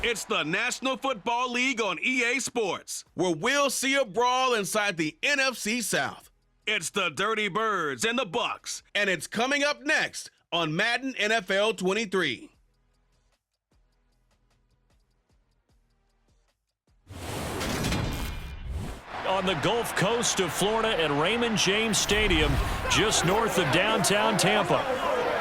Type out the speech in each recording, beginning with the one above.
It's the National Football League on EA Sports, where we'll see a brawl inside the NFC South. It's the Dirty Birds and the Bucs, and it's coming up next on Madden NFL 23. On the Gulf Coast of Florida at Raymond James Stadium, just north of downtown Tampa.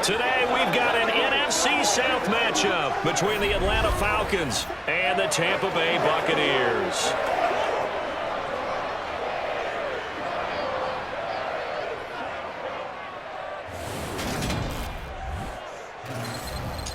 Today we've got an NFC South matchup between the Atlanta Falcons and the Tampa Bay Buccaneers.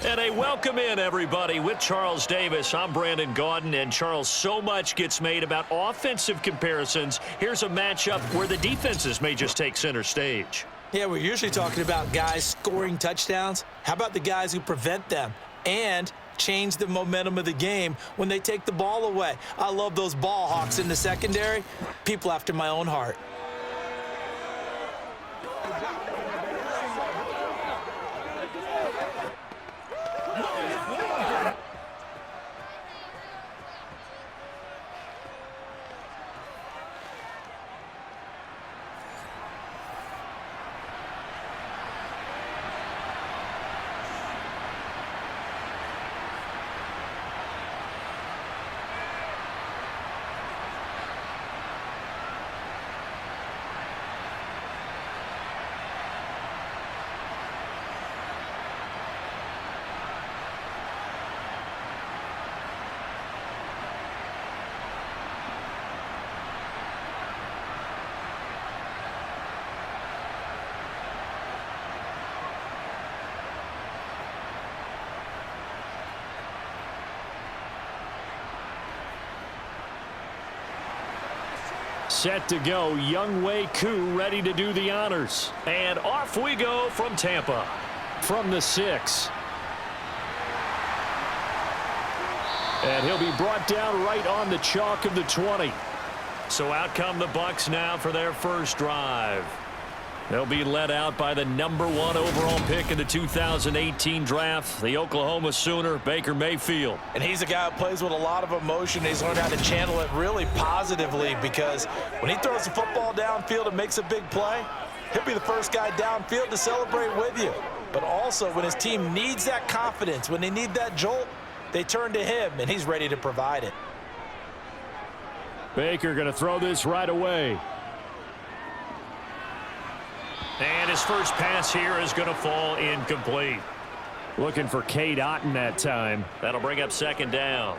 And a welcome in, everybody, with Charles Davis. I'm Brandon Gaudin, and Charles, so much gets made about offensive comparisons. Here's a matchup where the defenses may just take center stage. Yeah, we're usually talking about guys scoring touchdowns. How about the guys who prevent them and change the momentum of the game when they take the ball away? I love those ball hawks in the secondary. People after my own heart. Set to go, Younghoe Koo ready to do the honors. And off we go from Tampa. From the 6. And he'll be brought down right on the chalk of the 20. So out come the Bucs now for their first drive. They'll be led out by the #1 overall pick in the 2018 draft, the Oklahoma Sooner, Baker Mayfield. And he's a guy who plays with a lot of emotion. He's learned how to channel it really positively, because when he throws the football downfield and makes a big play, he'll be the first guy downfield to celebrate with you. But also, when his team needs that confidence, when they need that jolt, they turn to him, and he's ready to provide it. Baker going to throw this right away. And his first pass here is going to fall incomplete. Looking for Cade Otton that time. That'll bring up second down.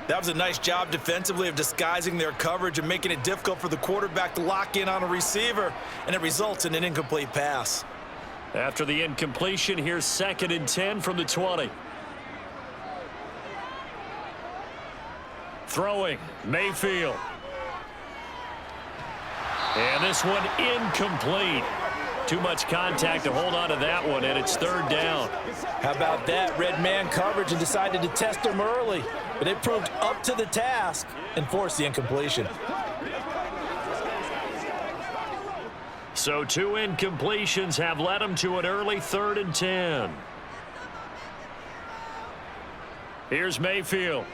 That was a nice job defensively of disguising their coverage and making it difficult for the quarterback to lock in on a receiver, and it results in an incomplete pass. After the incompletion, here's 2nd and 10 from the 20. Throwing, Mayfield. And this one incomplete. Too much contact to hold on to that one, and it's 3rd down. How about that? Red man coverage and decided to test him early. But it proved up to the task and forced the incompletion. So 2 incompletions have led him to an early 3rd and 10. Here's Mayfield.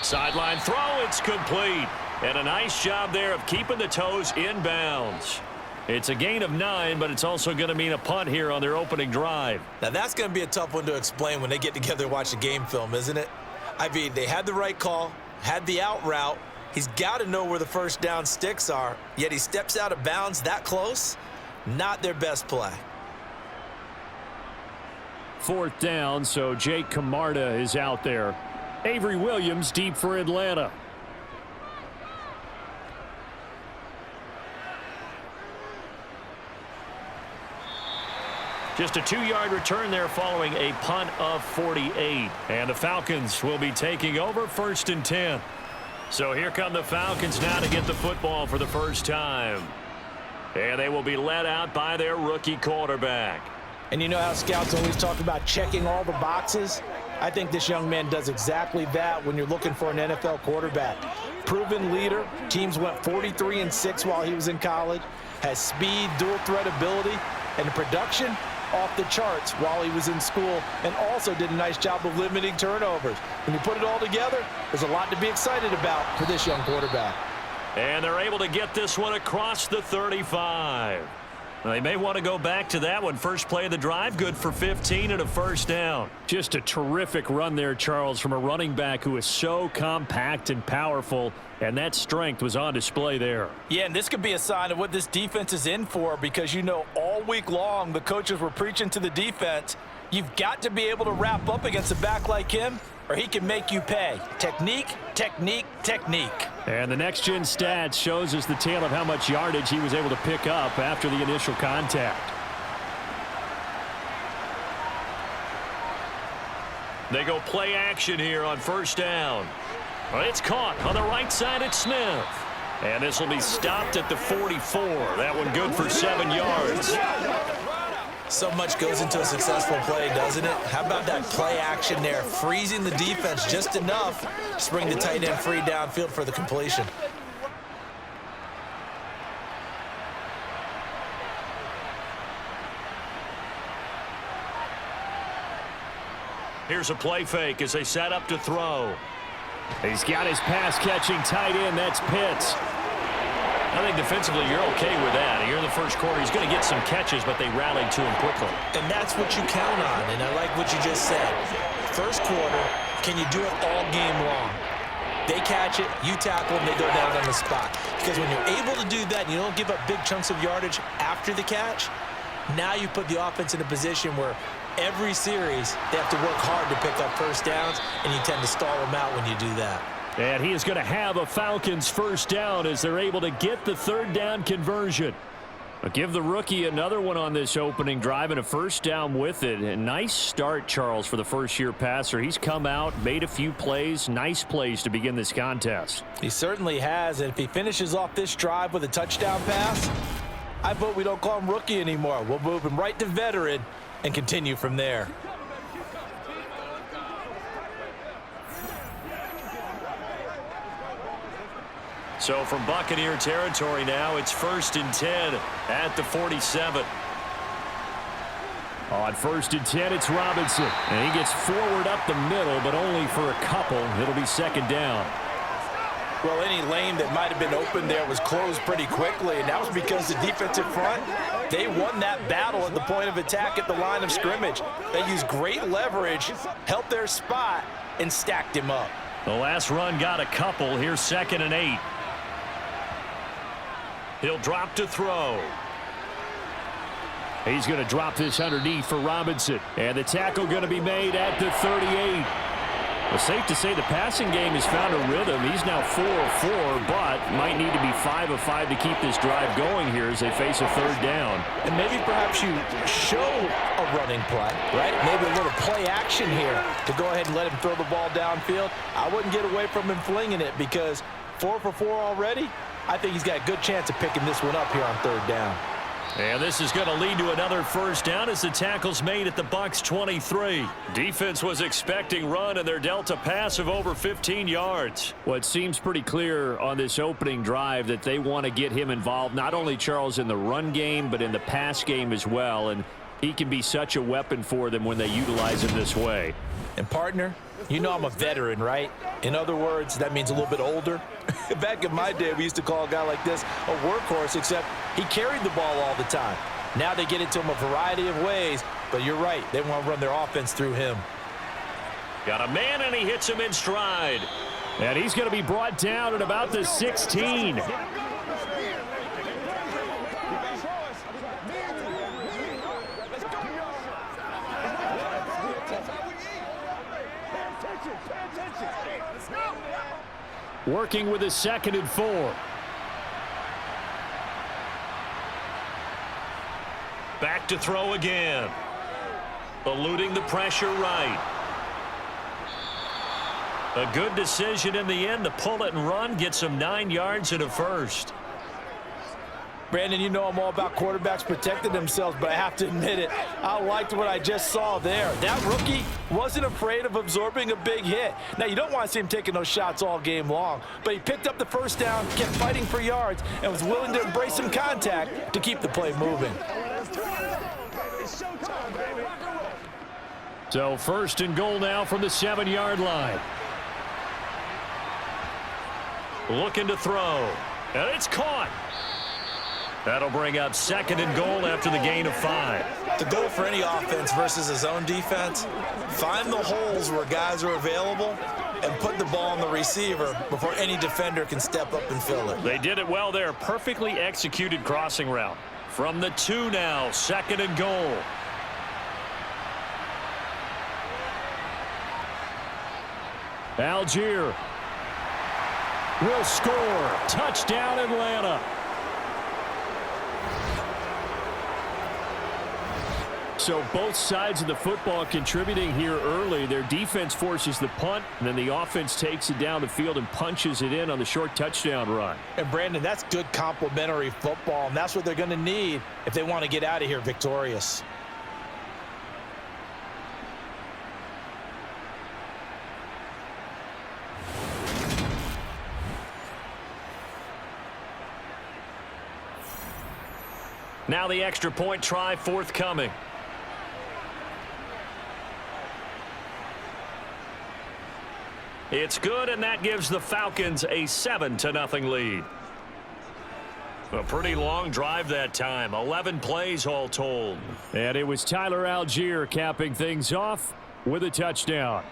Sideline throw, it's complete. And a nice job there of keeping the toes in bounds. It's a gain of 9, but it's also going to mean a punt here on their opening drive. Now, that's going to be a tough one to explain when they get together and watch the game film, isn't it? I mean, they had the right call, had the out route. He's got to know where the first down sticks are, yet he steps out of bounds that close. Not their best play. 4th down, so Jake Camarda is out there. Avery Williams deep for Atlanta. Just a 2-yard return there following a punt of 48. And the Falcons will be taking over 1st and 10. So here come the Falcons now to get the football for the first time. And they will be led out by their rookie quarterback. And you know how scouts always talk about checking all the boxes? I think this young man does exactly that when you're looking for an NFL quarterback. Proven leader. Teams went 43-6 while he was in college. Has speed, dual threat ability. And the production, off the charts while he was in school, and also did a nice job of limiting turnovers. When you put it all together, there's a lot to be excited about for this young quarterback. And they're able to get this one across the 35. They may want to go back to that one. First play of the drive, good for 15 and a first down. Just a terrific run there, Charles, from a running back who is so compact and powerful, and that strength was on display there. Yeah, and this could be a sign of what this defense is in for, because you know all week long the coaches were preaching to the defense, you've got to be able to wrap up against a back like him, or he can make you pay. Technique, technique, technique. And the next-gen stats shows us the tale of how much yardage he was able to pick up after the initial contact. They go play action here on first down. It's caught on the right side at Smith. And this will be stopped at the 44. That one good for 7 yards. So much goes into a successful play, doesn't it? How about that play action there, freezing the defense just enough to bring the tight end free downfield for the completion. Here's a play fake as they set up to throw. He's got his pass-catching tight end. That's Pitts. I think defensively you're okay with that. Here in the first quarter, he's going to get some catches, but they rallied to him quickly. And that's what you count on, and I like what you just said. First quarter, can you do it all game long? They catch it, you tackle them, they go down on the spot. Because when you're able to do that and you don't give up big chunks of yardage after the catch, now you put the offense in a position where every series they have to work hard to pick up first downs, and you tend to stall them out when you do that. And he is going to have a Falcons first down as they're able to get the third down conversion. I'll give the rookie another one on this opening drive and a first down with it. A nice start, Charles, for the first-year passer. He's come out, made a few plays, nice plays to begin this contest. He certainly has, and if he finishes off this drive with a touchdown pass, I vote we don't call him rookie anymore. We'll move him right to veteran and continue from there. So from Buccaneer territory now, it's 1st and 10 at the 47. On 1st and 10, it's Robinson. And he gets forward up the middle, but only for a couple. It'll be second down. Well, any lane that might have been open there was closed pretty quickly, and that was because the defensive front, they won that battle at the point of attack at the line of scrimmage. They used great leverage, helped their spot, and stacked him up. The last run got a couple. Here's 2nd and 8. He'll drop to throw. He's going to drop this underneath for Robinson. And the tackle going to be made at the 38. Well, safe to say the passing game has found a rhythm. He's now 4 of 4, but might need to be 5 of 5 to keep this drive going here as they face a third down. And maybe perhaps you show a running play, right? Maybe a little play action here to go ahead and let him throw the ball downfield. I wouldn't get away from him flinging it, because 4 for 4 already, I think he's got a good chance of picking this one up here on third down. And this is going to lead to another first down as the tackle's made at the Bucs 23. Defense was expecting run, and their delta pass of over 15 yards. Well, it seems pretty clear on this opening drive that they want to get him involved, not only, Charles, in the run game, but in the pass game as well. And he can be such a weapon for them when they utilize him this way. And, partner, you know I'm a veteran, right? In other words, that means a little bit older. Back in my day, we used to call a guy like this a workhorse, except he carried the ball all the time. Now they get it to him a variety of ways, but you're right. They want to run their offense through him. Got a man, and he hits him in stride. And he's going to be brought down at about the 16. Working with a 2nd and 4. Back to throw again. Eluding the pressure right. A good decision in the end to pull it and run, get some 9 yards and a first. Brandon, you know I'm all about quarterbacks protecting themselves, but I have to admit it, I liked what I just saw there. That rookie wasn't afraid of absorbing a big hit. Now, you don't want to see him taking those shots all game long, but he picked up the first down, kept fighting for yards, and was willing to embrace some contact to keep the play moving. It's showtime. So first and goal now from the 7-yard line. Looking to throw. And it's caught. That'll bring up second and goal after the gain of 5. The goal for any offense versus his own defense, find the holes where guys are available and put the ball on the receiver before any defender can step up and fill it. They did it well there. Perfectly executed crossing route. From the 2 now, second and goal. Algier will score. Touchdown, Atlanta. So both sides of the football contributing here early. Their defense forces the punt, and then the offense takes it down the field and punches it in on the short touchdown run. And, Brandon, that's good complementary football, and that's what they're going to need if they want to get out of here victorious. Now the extra point try forthcoming. It's good, and that gives the Falcons a 7-0 lead. A pretty long drive that time. 11 plays all told. And it was Tyler Algier capping things off with a touchdown.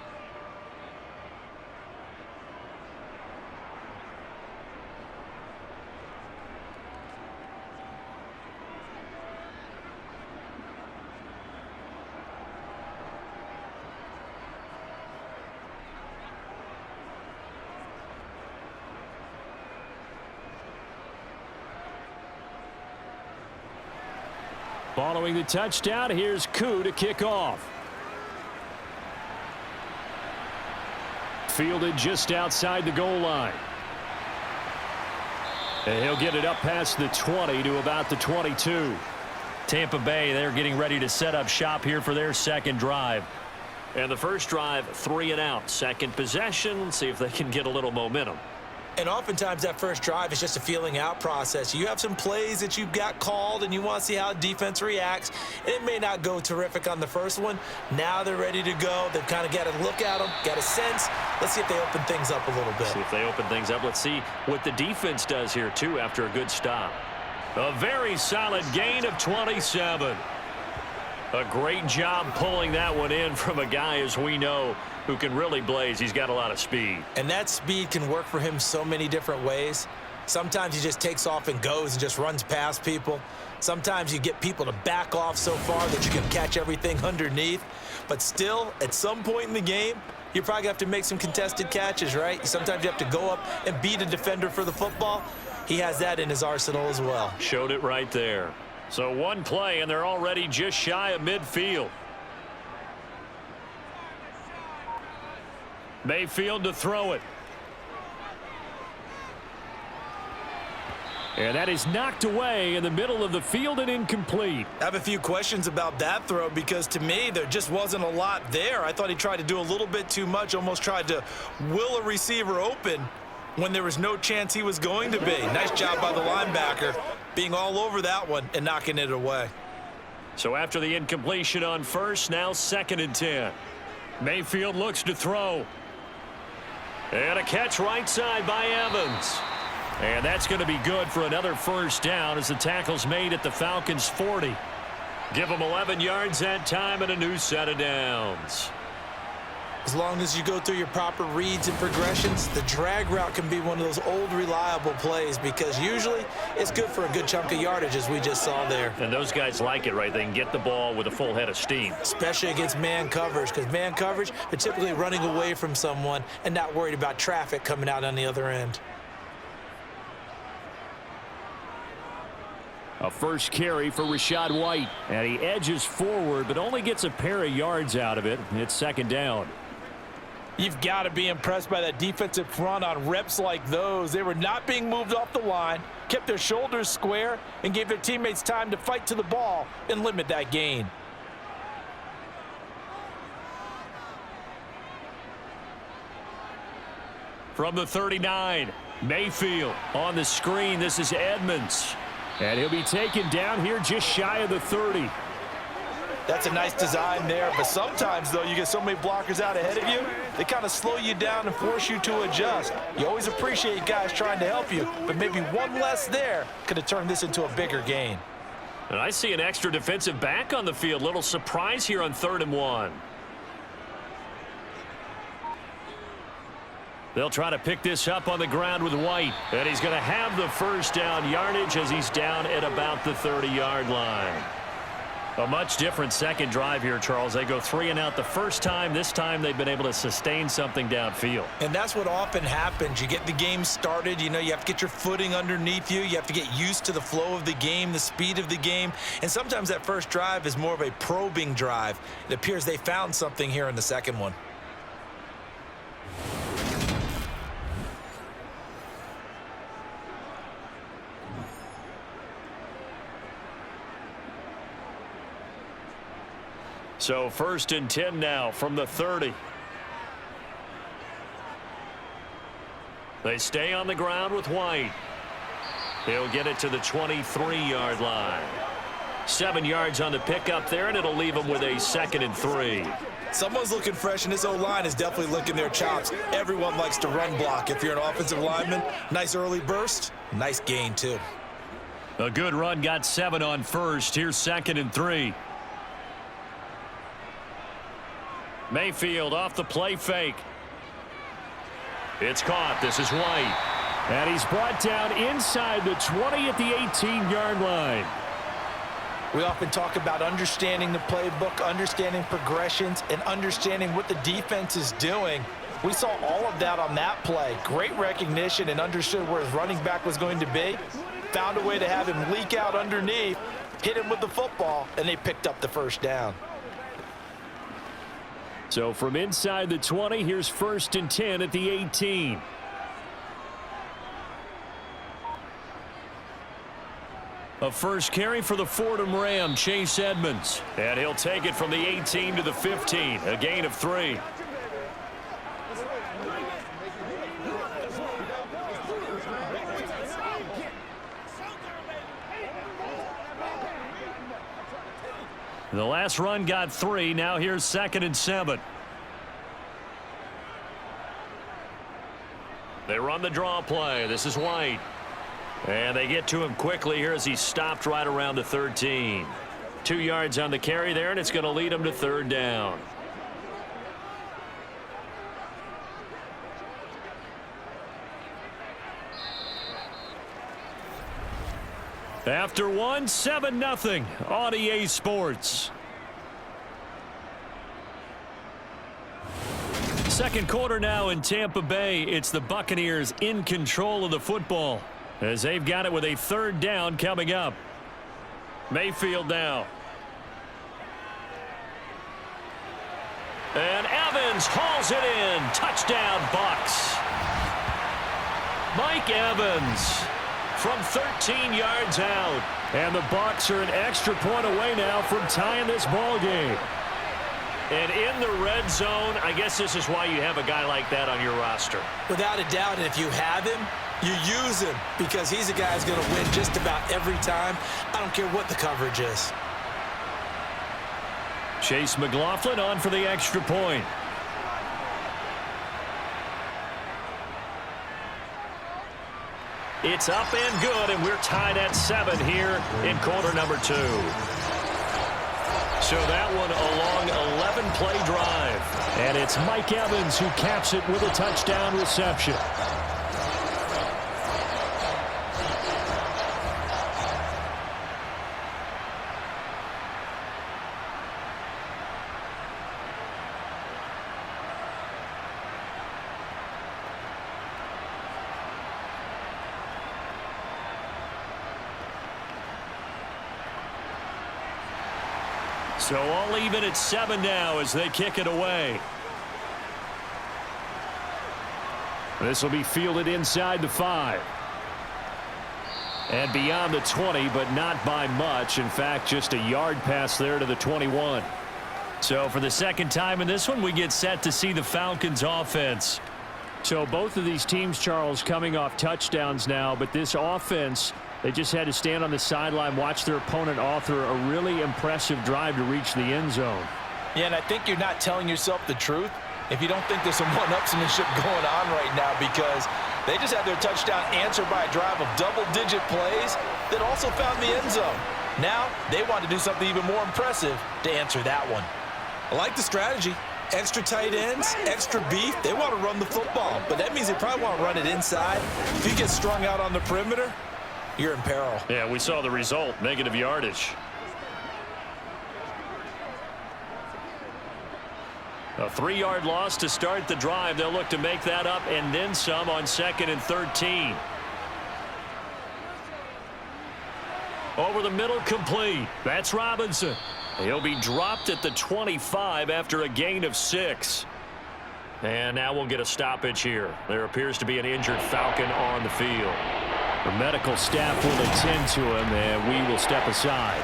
Following the touchdown, here's Koo to kick off. Fielded just outside the goal line. And he'll get it up past the 20 to about the 22. Tampa Bay, they're getting ready to set up shop here for their second drive. And the first drive, 3 and out. Second possession, see if they can get a little momentum. And oftentimes that first drive is just a feeling out process. You have some plays that you've got called and you want to see how defense reacts. It may not go terrific on the first one. Now they're ready to go. They've kind of got to look at them, got a sense. Let's see if they open things up a little bit. See if they open things up. Let's see what the defense does here, too, after a good stop. A very solid gain of 27. A great job pulling that one in from a guy, as we know, who can really blaze. He's got a lot of speed. And that speed can work for him so many different ways. Sometimes he just takes off and goes and just runs past people. Sometimes you get people to back off so far that you can catch everything underneath. But still, at some point in the game, you probably have to make some contested catches, right? Sometimes you have to go up and beat a defender for the football. He has that in his arsenal as well. Showed it right there. So one play, and they're already just shy of midfield. Mayfield to throw it. And that is knocked away in the middle of the field and incomplete. I have a few questions about that throw because to me there just wasn't a lot there. I thought he tried to do a little bit too much, almost tried to will a receiver open when there was no chance he was going to be. Nice job by the linebacker being all over that one and knocking it away. So after the incompletion on first, now 2nd and 10. Mayfield looks to throw. And a catch right side by Evans. And that's going to be good for another first down as the tackle's made at the Falcons' 40. Give them 11 yards that time and a new set of downs. As long as you go through your proper reads and progressions, the drag route can be one of those old reliable plays because usually it's good for a good chunk of yardage as we just saw there. And those guys like it, right? They can get the ball with a full head of steam. Especially against man coverage because man coverage, they're typically running away from someone and not worried about traffic coming out on the other end. A first carry for Rachaad White. And he edges forward but only gets a pair of yards out of it. It's 2nd down. You've got to be impressed by that defensive front on reps like those. They were not being moved off the line, kept their shoulders square, and gave their teammates time to fight to the ball and limit that gain. From the 39, Mayfield on the screen. This is Edmonds. And he'll be taken down here just shy of the 30. That's a nice design there, but sometimes, though, you get so many blockers out ahead of you, they kind of slow you down and force you to adjust. You always appreciate guys trying to help you, but maybe one less there could have turned this into a bigger gain. And I see an extra defensive back on the field. Little surprise here on 3rd and 1. They'll try to pick this up on the ground with White. And he's going to have the first down yardage as he's down at about the 30-yard line. A much different second drive here, Charles. They go 3 and out the first time. This time they've been able to sustain something downfield. And that's what often happens. You get the game started. You know, you have to get your footing underneath you. You have to get used to the flow of the game, the speed of the game. And sometimes that first drive is more of a probing drive. It appears they found something here in the second one. So 1st and 10 now from the 30. They stay on the ground with White. He'll get it to the 23-yard line. 7 yards on the pickup there, and it'll leave them with a 2nd and 3. Someone's looking fresh, and this O-line is definitely licking their chops. Everyone likes to run block. If you're an offensive lineman, nice early burst, nice gain, too. A good run, got 7 on first. Here's 2nd and 3. Mayfield off the play fake. It's caught. This is White. And he's brought down inside the 20 at the 18-yard line. We often talk about understanding the playbook, understanding progressions, and understanding what the defense is doing. We saw all of that on that play. Great recognition and understood where his running back was going to be. Found a way to have him leak out underneath, hit him with the football, and they picked up the first down. So from inside the 20, here's 1st and 10 at the 18. A first carry for the Fordham Ram, Chase Edmonds. And he'll take it from the 18 to the 15, a gain of 3. The last run got 3. Now here's 2nd and 7. They run the draw play. This is White. And they get to him quickly here as he stopped right around the 13. 2 yards on the carry there, and it's going to lead him to 3rd down. After 1, 7-0 on EA Sports. Second quarter now in Tampa Bay. It's the Buccaneers in control of the football as they've got it with a 3rd down coming up. Mayfield now. And Evans hauls it in. Touchdown, Bucs. Mike Evans from 13 yards out. And the Bucs are an extra point away now from tying this ball game. And in the red zone, I guess this is why you have a guy like that on your roster. Without a doubt, and if you have him, you use him because he's a guy who's going to win just about every time. I don't care what the coverage is. Chase McLaughlin on for the extra point. It's up and good, and we're tied at 7 here in quarter number 2. So that one a long 11-play drive. And it's Mike Evans who caps it with a touchdown reception. So all even at 7 now as they kick it away. This will be fielded inside the 5. And beyond the 20, but not by much. In fact, just a yard pass there to the 21. So for the second time in this one, we get set to see the Falcons offense. So both of these teams, Charles, coming off touchdowns now, but this offense They just had to stand on the sideline, watch their opponent author a really impressive drive to reach the end zone. Yeah, and I think you're not telling yourself the truth if you don't think there's some one-upsmanship going on right now, because they just had their touchdown answered by a drive of double-digit plays that also found the end zone. Now they want to do something even more impressive to answer that one. I like the strategy. Extra tight ends, extra beef. They want to run the football, but that means they probably want to run it inside. If you get strung out on the perimeter, you're in peril. Yeah, we saw the result, negative yardage. A 3-yard loss to start the drive. They'll look to make that up and then some on 2nd and 13. Over the middle, complete. That's Robinson. He'll be dropped at the 25 after a gain of 6. And now we'll get a stoppage here. There appears to be an injured Falcon on the field. The medical staff will attend to him, and we will step aside.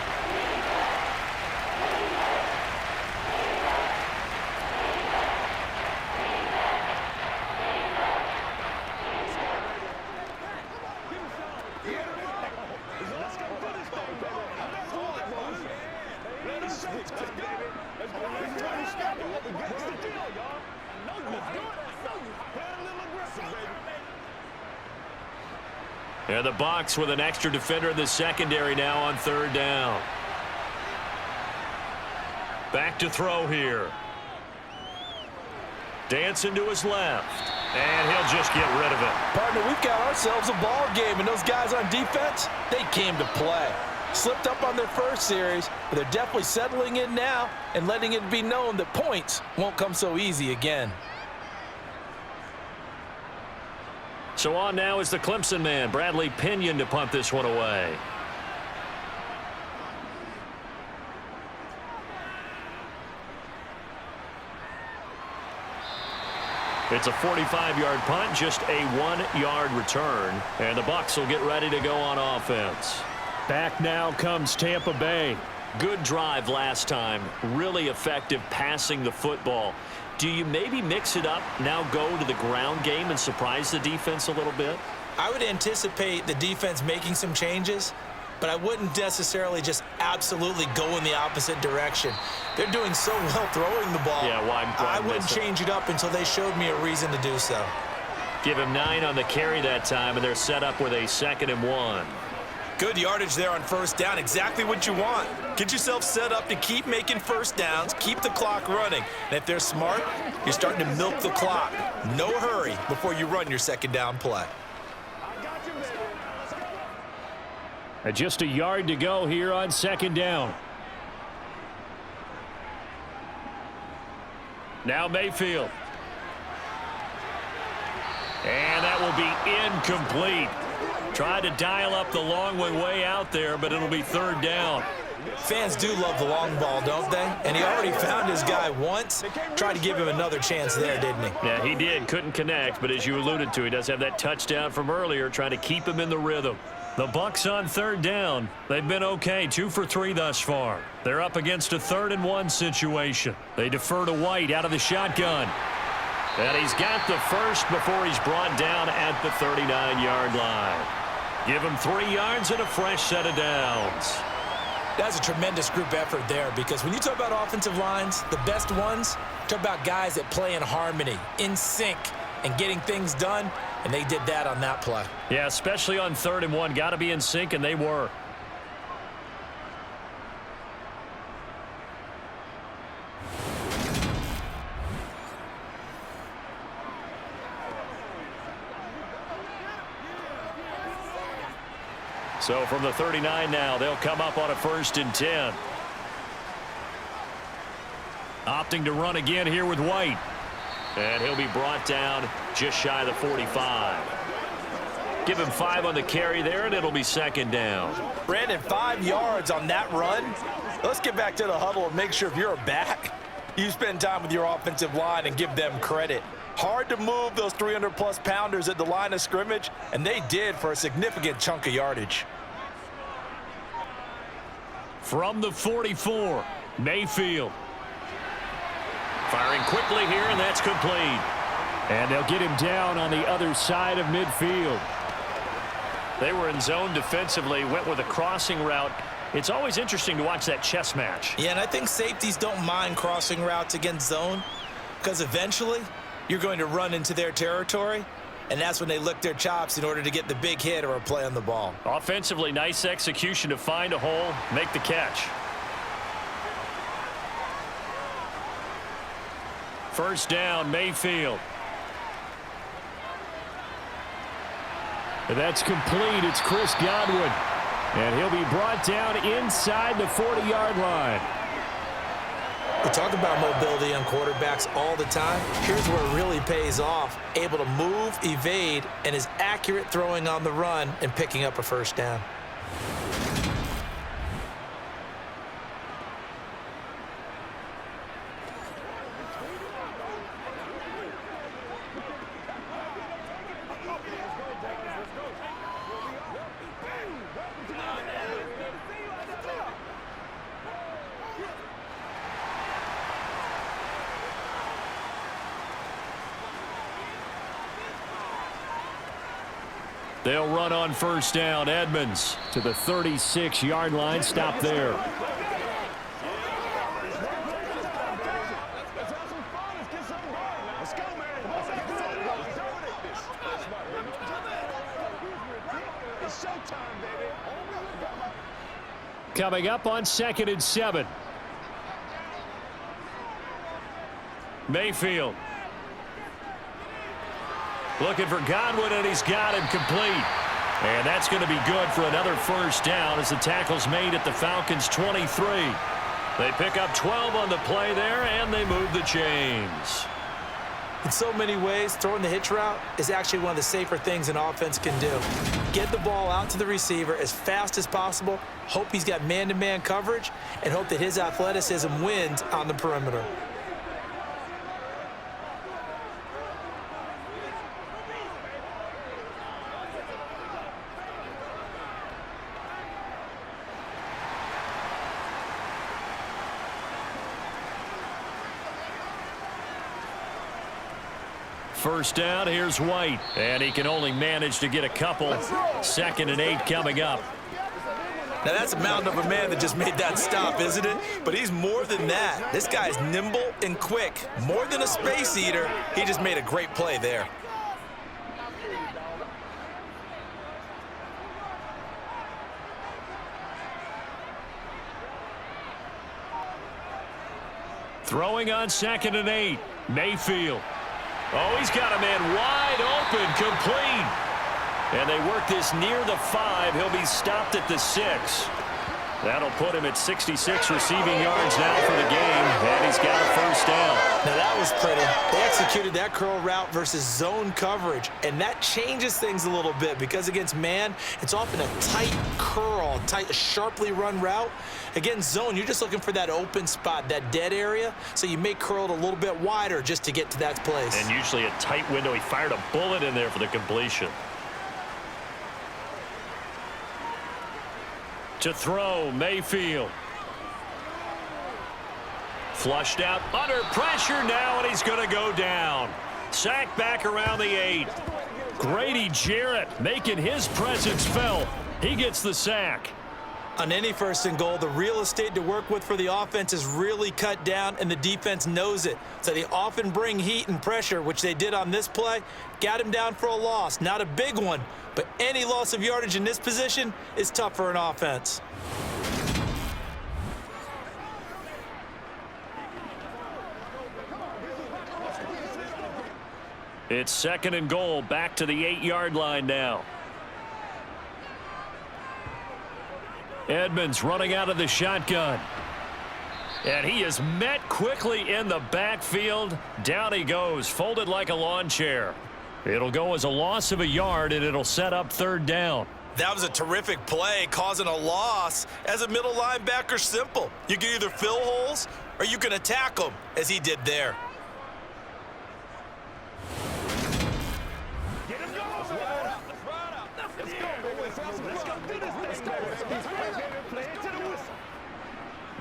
And the Bucs with an extra defender in the secondary now on 3rd down. Back to throw here. Dancing to his left. And he'll just get rid of it. Partner, we've got ourselves a ball game, and those guys on defense, they came to play. Slipped up on their first series, but they're definitely settling in now and letting it be known that points won't come so easy again. So on now is the Clemson man, Bradley Pinion, to punt this one away. It's a 45-yard punt, just a 1-yard return, and the Bucs will get ready to go on offense. Back now comes Tampa Bay. Good drive last time, really effective passing the football. Do you maybe mix it up, now go to the ground game and surprise the defense a little bit? I would anticipate the defense making some changes, but I wouldn't necessarily just absolutely go in the opposite direction. They're doing so well throwing the ball. Yeah, I wouldn't change it up until they showed me a reason to do so. Give him 9 on the carry that time, and they're set up with a 2nd and 1. Good yardage there on 1st down, exactly what you want. Get yourself set up to keep making 1st downs, keep the clock running. And if they're smart, you're starting to milk the clock. No hurry before you run your 2nd down play. And just a yard to go here on 2nd down. Now Mayfield. And that will be incomplete. Tried to dial up the long way out there, but it'll be 3rd down. Fans do love the long ball, don't they? And he already found his guy once. Tried to give him another chance there, didn't he? Yeah, he did. Couldn't connect, but as you alluded to, he does have that touchdown from earlier, trying to keep him in the rhythm. The Bucs on 3rd down. They've been okay, 2 for 3 thus far. They're up against a 3rd and 1 situation. They defer to White out of the shotgun. And he's got the first before he's brought down at the 39-yard line. Give him 3 yards and a fresh set of downs. That's a tremendous group effort there, because when you talk about offensive lines, the best ones, talk about guys that play in harmony, in sync, and getting things done, and they did that on that play. Yeah, especially on 3rd and 1. Got to be in sync, and they were. So from the 39 now, they'll come up on a 1st and 10. Opting to run again here with White. And he'll be brought down just shy of the 45. Give him 5 on the carry there, and it'll be 2nd down. Brandon, 5 yards on that run. Let's get back to the huddle and make sure if you're a back, you spend time with your offensive line and give them credit. Hard to move those 300-plus pounders at the line of scrimmage, and they did for a significant chunk of yardage. From the 44, Mayfield. Firing quickly here, and that's complete. And they'll get him down on the other side of midfield. They were in zone defensively, went with a crossing route. It's always interesting to watch that chess match. Yeah, and I think safeties don't mind crossing routes against zone because eventually you're going to run into their territory, and that's when they lick their chops in order to get the big hit or a play on the ball. Offensively, nice execution to find a hole, make the catch. First down, Mayfield. And that's complete. It's Chris Godwin. And he'll be brought down inside the 40-yard line. We talk about mobility on quarterbacks all the time. Here's where it really pays off. Able to move, evade, and is accurate throwing on the run and picking up a first down. They'll run on first down. Edmonds to the 36-yard line. Stop there. Coming up on 2nd and 7. Mayfield. Looking for Godwin, and he's got him complete. And that's going to be good for another first down as the tackle's made at the Falcons' 23. They pick up 12 on the play there, and they move the chains. In so many ways, throwing the hitch route is actually one of the safer things an offense can do. Get the ball out to the receiver as fast as possible, hope he's got man-to-man coverage, and hope that his athleticism wins on the perimeter. First down, here's White. And he can only manage to get a couple. 2nd and 8 coming up. Now that's a mountain of a man that just made that stop, isn't it? But he's more than that. This guy's nimble and quick. More than a space eater, he just made a great play there. Throwing on 2nd and 8. Mayfield. Oh, he's got a man wide open, complete. And they work this near the 5. He'll be stopped at the 6. That'll put him at 66 receiving yards now for the game, and he's got a first down. Now that was pretty. They executed that curl route versus zone coverage, and that changes things a little bit because against man, it's often a tight curl, a sharply run route. Against zone, you're just looking for that open spot, that dead area, so you may curl it a little bit wider just to get to that place. And usually a tight window. He fired a bullet in there for the completion. To throw, Mayfield. Flushed out, under pressure now, and he's going to go down. Sacked back around the 8. Grady Jarrett making his presence felt. He gets the sack. On any 1st and goal, the real estate to work with for the offense is really cut down, and the defense knows it. So they often bring heat and pressure, which they did on this play. Got him down for a loss. Not a big one, but any loss of yardage in this position is tough for an offense. It's 2nd and goal, back to the 8-yard line now. Edmonds running out of the shotgun. And he is met quickly in the backfield. Down he goes, folded like a lawn chair. It'll go as a loss of a yard, and it'll set up 3rd down. That was a terrific play, causing a loss. As a middle linebacker, simple. You can either fill holes or you can attack them, as he did there.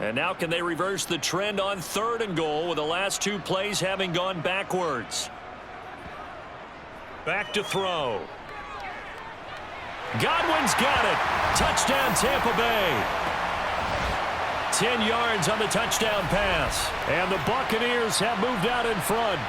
And now can they reverse the trend on 3rd and goal with the last 2 plays having gone backwards? Back to throw. Godwin's got it. Touchdown, Tampa Bay. 10 yards on the touchdown pass. And the Buccaneers have moved out in front.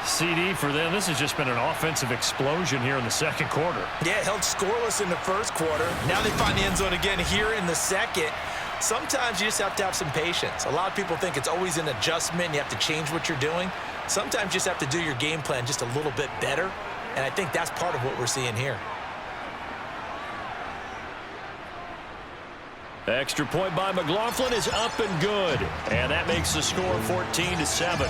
CD for them. This has just been an offensive explosion here in the second quarter. Yeah, held scoreless in the first quarter. Now they find the end zone again here in the second. Sometimes you just have to have some patience. A lot of people think it's always an adjustment. You have to change what you're doing. Sometimes you just have to do your game plan just a little bit better. And I think that's part of what we're seeing here. The extra point by McLaughlin is up and good. And that makes the score 14-7.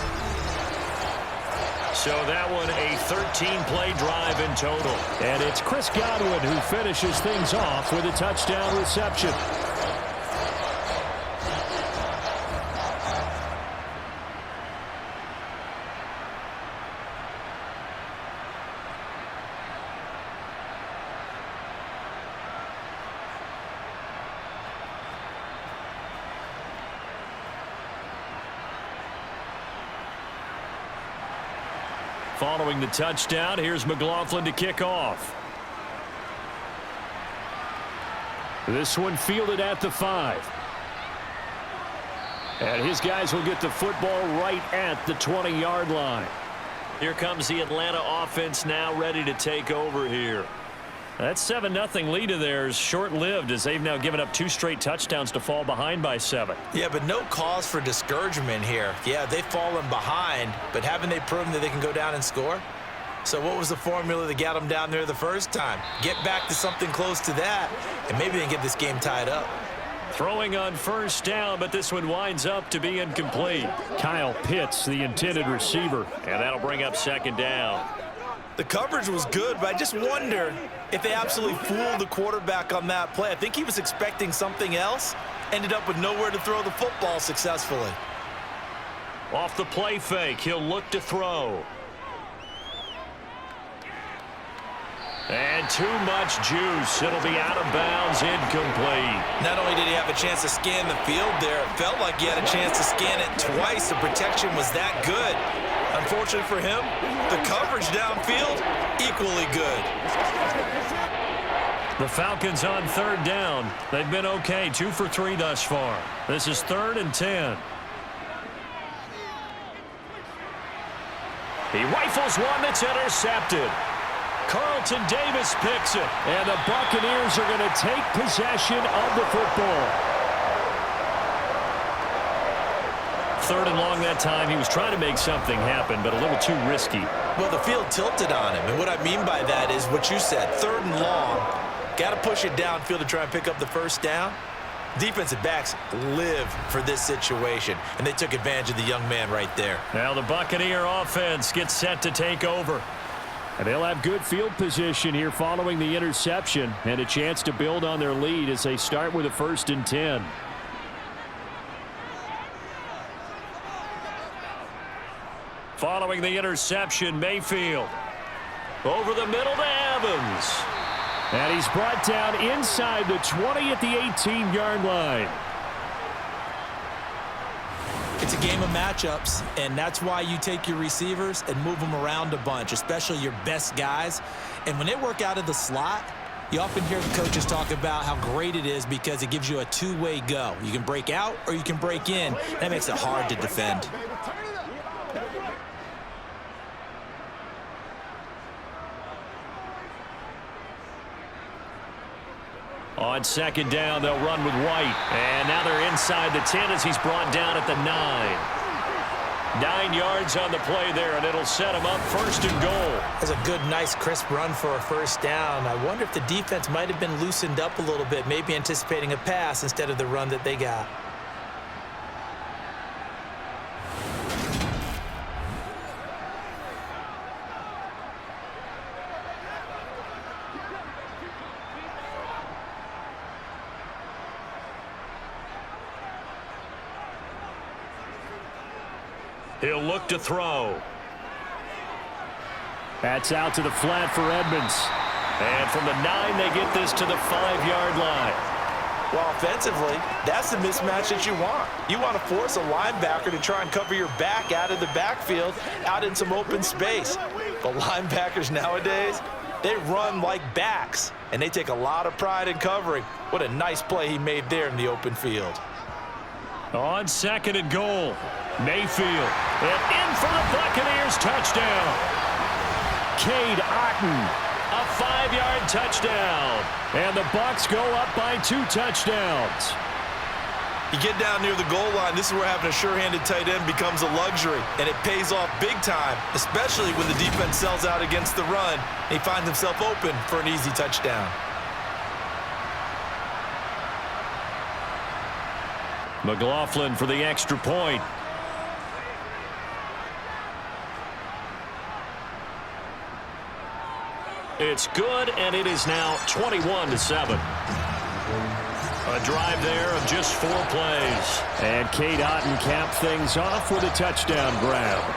So that one a 13-play drive in total. And it's Chris Godwin who finishes things off with a touchdown reception. Following the touchdown, here's McLaughlin to kick off. This one fielded at the 5. And his guys will get the football right at the 20-yard line. Here comes the Atlanta offense now ready to take over here. That 7-0 lead of theirs short-lived as they've now given up 2 straight touchdowns to fall behind by 7. Yeah, but no cause for discouragement here. Yeah, they've fallen behind, but haven't they proven that they can go down and score? So what was the formula that got them down there the first time? Get back to something close to that, and maybe they can get this game tied up. Throwing on first down, but this one winds up to be incomplete. Kyle Pitts, the intended receiver, and that'll bring up second down. The coverage was good, but I just wonder if they absolutely fooled the quarterback on that play. I think he was expecting something else. Ended up with nowhere to throw the football successfully. Off the play fake, he'll look to throw. And too much juice. It'll be out of bounds, incomplete. Not only did he have a chance to scan the field there, it felt like he had a chance to scan it twice. The protection was that good. Unfortunately for him, the coverage downfield, equally good. The Falcons on third down. They've been okay, 2 for 3 thus far. This is 3rd and 10. He rifles one that's intercepted. Carlton Davis picks it. And the Buccaneers are going to take possession of the football. 3rd and long that time. He was trying to make something happen, but a little too risky. Well, the field tilted on him, and what I mean by that is what you said. 3rd and long, got to push it downfield to try and pick up the first down. Defensive backs live for this situation, and they took advantage of the young man right there. Now the Buccaneer offense gets set to take over. And they'll have good field position here following the interception and a chance to build on their lead as they start with a 1st and 10. Following the interception, Mayfield. Over the middle to Evans. And he's brought down inside the 20 at the 18-yard line. It's a game of matchups, and that's why you take your receivers and move them around a bunch, especially your best guys. And when they work out of the slot, you often hear the coaches talk about how great it is because it gives you a two-way go. You can break out or you can break in. That makes it hard to defend. On second down, they'll run with White. And now they're inside the 10 as he's brought down at the 9. 9 yards on the play there, and it'll set him up 1st and goal. That's a good, nice, crisp run for a first down. I wonder if the defense might have been loosened up a little bit, maybe anticipating a pass instead of the run that they got. He'll look to throw. That's out to the flat for Edmonds. And from the 9, they get this to the 5-yard line. Well, offensively, that's the mismatch that you want. You want to force a linebacker to try and cover your back out of the backfield, out in some open space. The linebackers nowadays, they run like backs, and they take a lot of pride in covering. What a nice play he made there in the open field. On 2nd and goal, Mayfield. And in for the Buccaneers touchdown. Cade Otton, a 5-yard touchdown. And the Bucs go up by 2 touchdowns. You get down near the goal line, this is where having a sure-handed tight end becomes a luxury, and it pays off big time, especially when the defense sells out against the run. He finds himself open for an easy touchdown. McLaughlin for the extra point. It's good, and it is now 21-7. A drive there of just 4 plays. And Cade Otton capped things off with a touchdown grab.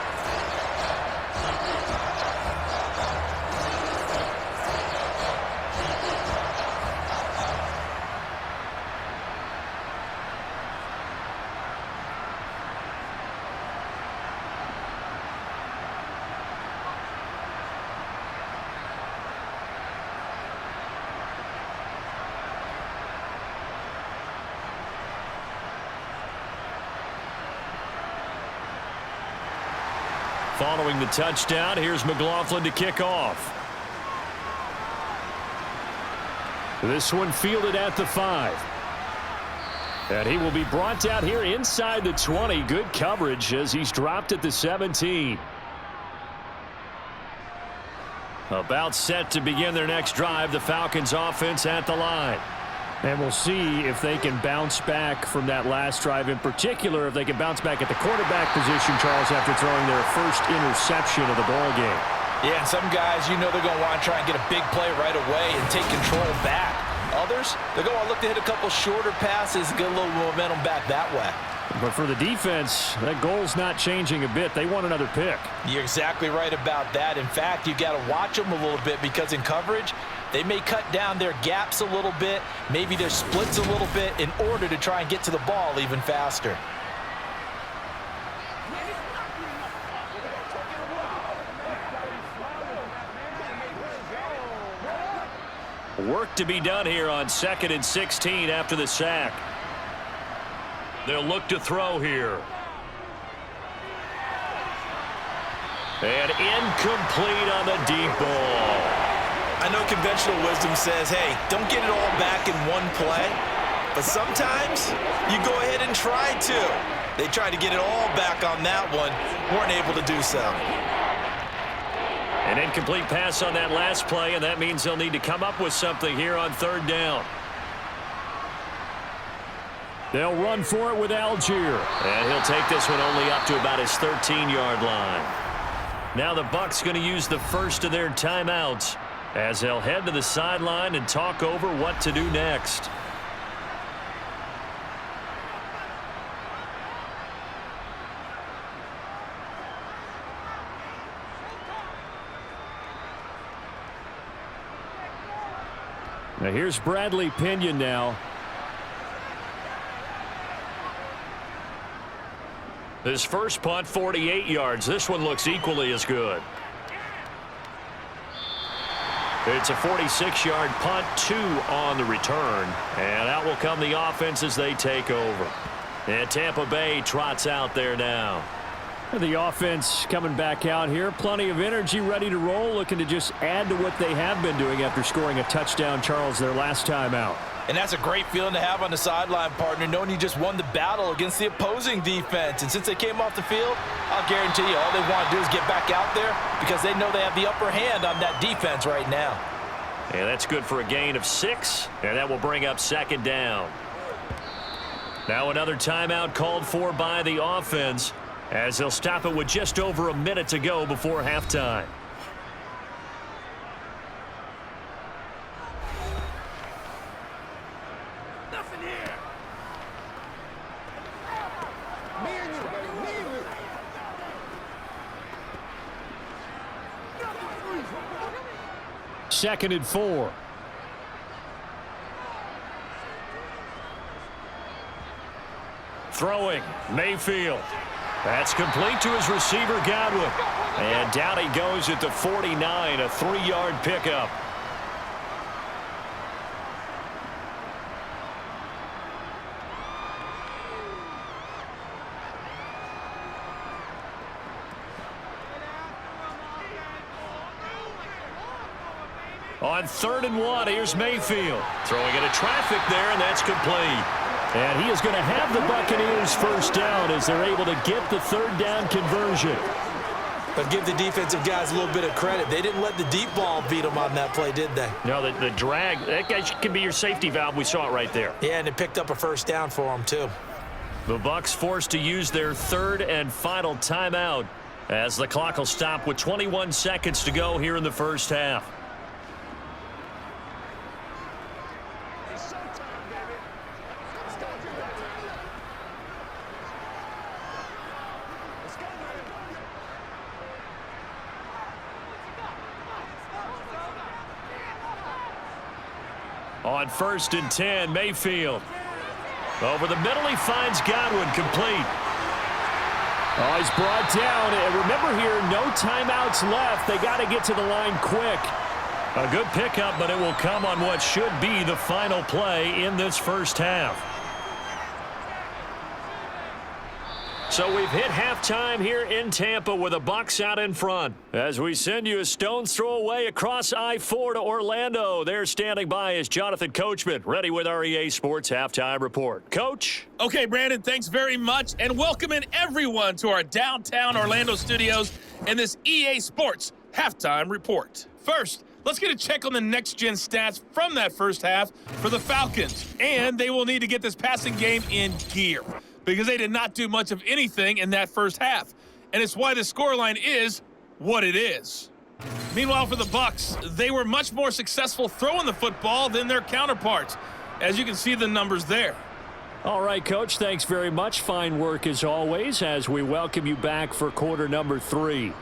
Following the touchdown, here's McLaughlin to kick off. This one fielded at the 5. And he will be brought down here inside the 20. Good coverage as he's dropped at the 17. About set to begin their next drive, the Falcons offense at the line. And we'll see if they can bounce back from that last drive, in particular if they can bounce back at the quarterback position, Charles, after throwing their first interception of the ball game. Yeah, and some guys, you know they're going to want to try and get a big play right away and take control back. Others, they're going to look to hit a couple shorter passes and get a little momentum back that way. But for the defense, that goal's not changing a bit. They want another pick. You're exactly right about that. In fact, you got to watch them a little bit because in coverage, they may cut down their gaps a little bit, maybe their splits a little bit in order to try and get to the ball even faster. Work to be done here on 2nd and 16 after the sack. They'll look to throw here. And incomplete on the deep ball. I know conventional wisdom says, hey, don't get it all back in one play. But sometimes you go ahead and try to. They tried to get it all back on that one. Weren't able to do so. An incomplete pass on that last play, and that means they'll need to come up with something here on 3rd down. They'll run for it with Algier. And he'll take this one only up to about his 13-yard line. Now the Bucs going to use the first of their timeouts as they'll head to the sideline and talk over what to do next. Now here's Bradley Pinion now. His first punt, 48 yards. This one looks equally as good. It's a 46-yard punt, 2 on the return. And out will come the offense as they take over. And Tampa Bay trots out there now. The offense coming back out here. Plenty of energy, ready to roll, looking to just add to what they have been doing after scoring a touchdown, Charles, their last time out. And that's a great feeling to have on the sideline, partner, knowing you just won the battle against the opposing defense. And since they came off the field, I'll guarantee you all they want to do is get back out there because they know they have the upper hand on that defense right now. And that's good for a gain of 6, and that will bring up 2nd down. Now another timeout called for by the offense as they'll stop it with just over a minute to go before halftime. Second and 4. Throwing, Mayfield. That's complete to his receiver, Godwin. And down he goes at the 49, a 3-yard pickup. On 3rd and 1, here's Mayfield. Throwing into traffic there, and that's complete. And he is going to have the Buccaneers first down as they're able to get the 3rd down conversion. But give the defensive guys a little bit of credit. They didn't let the deep ball beat them on that play, did they? No, the drag, that guy can be your safety valve. We saw it right there. Yeah, and it picked up a first down for them, too. The Bucs forced to use their 3rd and final timeout as the clock will stop with 21 seconds to go here in the first half. On 1st and 10, Mayfield. Over the middle, he finds Godwin, complete. Oh, he's brought down. And remember here, no timeouts left. They got to get to the line quick. A good pickup, but it will come on what should be the final play in this first half. So we've hit halftime here in Tampa with the Bucs out in front. As we send you a stone's throw away across I-4 to Orlando. There standing by is Jonathan Coachman, ready with our EA Sports Halftime Report. Coach? Okay, Brandon, thanks very much, and welcome in everyone to our downtown Orlando studios and this EA Sports Halftime Report. First, let's get a check on the next-gen stats from that first half for the Falcons, and they will need to get this passing game in gear, because they did not do much of anything in that first half. And it's why the scoreline is what it is. Meanwhile, for the Bucs, they were much more successful throwing the football than their counterparts, as you can see the numbers there. All right, Coach, thanks very much. Fine work as always as we welcome you back for quarter number 3.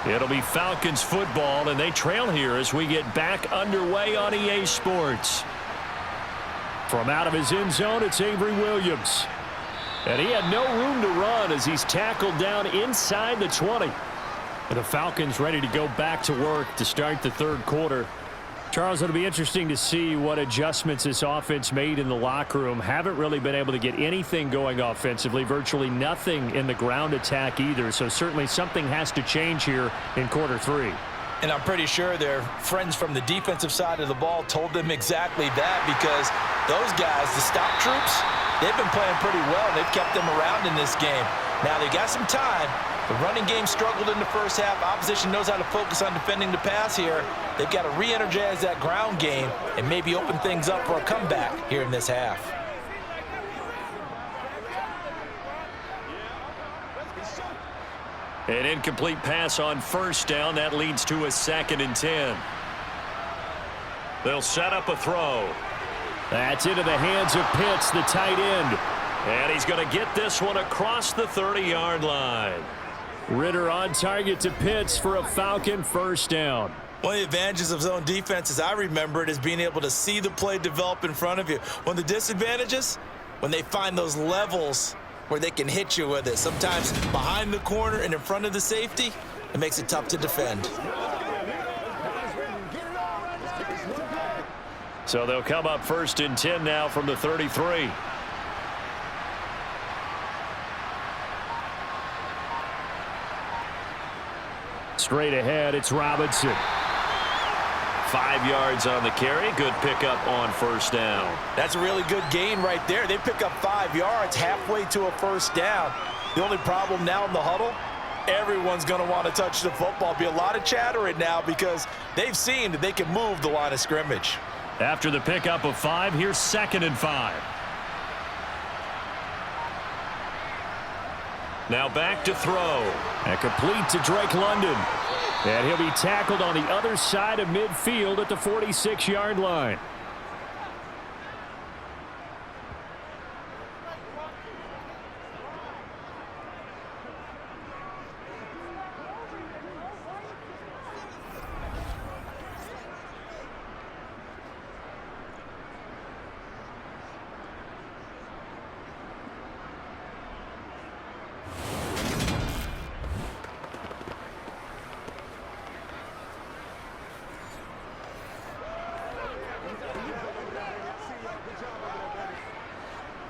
It'll be Falcons football, and they trail here as we get back underway on EA Sports. From out of his end zone, it's Avery Williams. And he had no room to run as he's tackled down inside the 20. And the Falcons ready to go back to work to start the 3rd quarter. Charles, it'll be interesting to see what adjustments this offense made in the locker room. Haven't really been able to get anything going offensively, virtually nothing in the ground attack either. So certainly something has to change here in quarter 3. And I'm pretty sure their friends from the defensive side of the ball told them exactly that, because those guys, the stop troops, they've been playing pretty well. They've kept them around in this game. Now they got some time. The running game struggled in the first half. Opposition knows how to focus on defending the pass here. They've got to re-energize that ground game and maybe open things up for a comeback here in this half. An incomplete pass on first down. That leads to a 2nd and 10. They'll set up a throw. That's into the hands of Pitts, the tight end. And he's going to get this one across the 30-yard line. Ritter on target to Pitts for a Falcon first down. One of the advantages of zone defense, as I remember it, is being able to see the play develop in front of you. One of the disadvantages, when they find those levels where they can hit you with it. Sometimes behind the corner and in front of the safety, it makes it tough to defend. So they'll come up 1st and 10 now from the 33. Straight ahead, it's Robinson. 5 yards on the carry. Good pickup on first down. That's a really good gain right there. They pick up 5 yards halfway to a first down. The only problem now in the huddle, everyone's going to want to touch the football. Be a lot of chattering now because they've seen that they can move the line of scrimmage. After the pickup of 5, here's 2nd and 5. Now back to throw. And complete to Drake London. And he'll be tackled on the other side of midfield at the 46-yard line.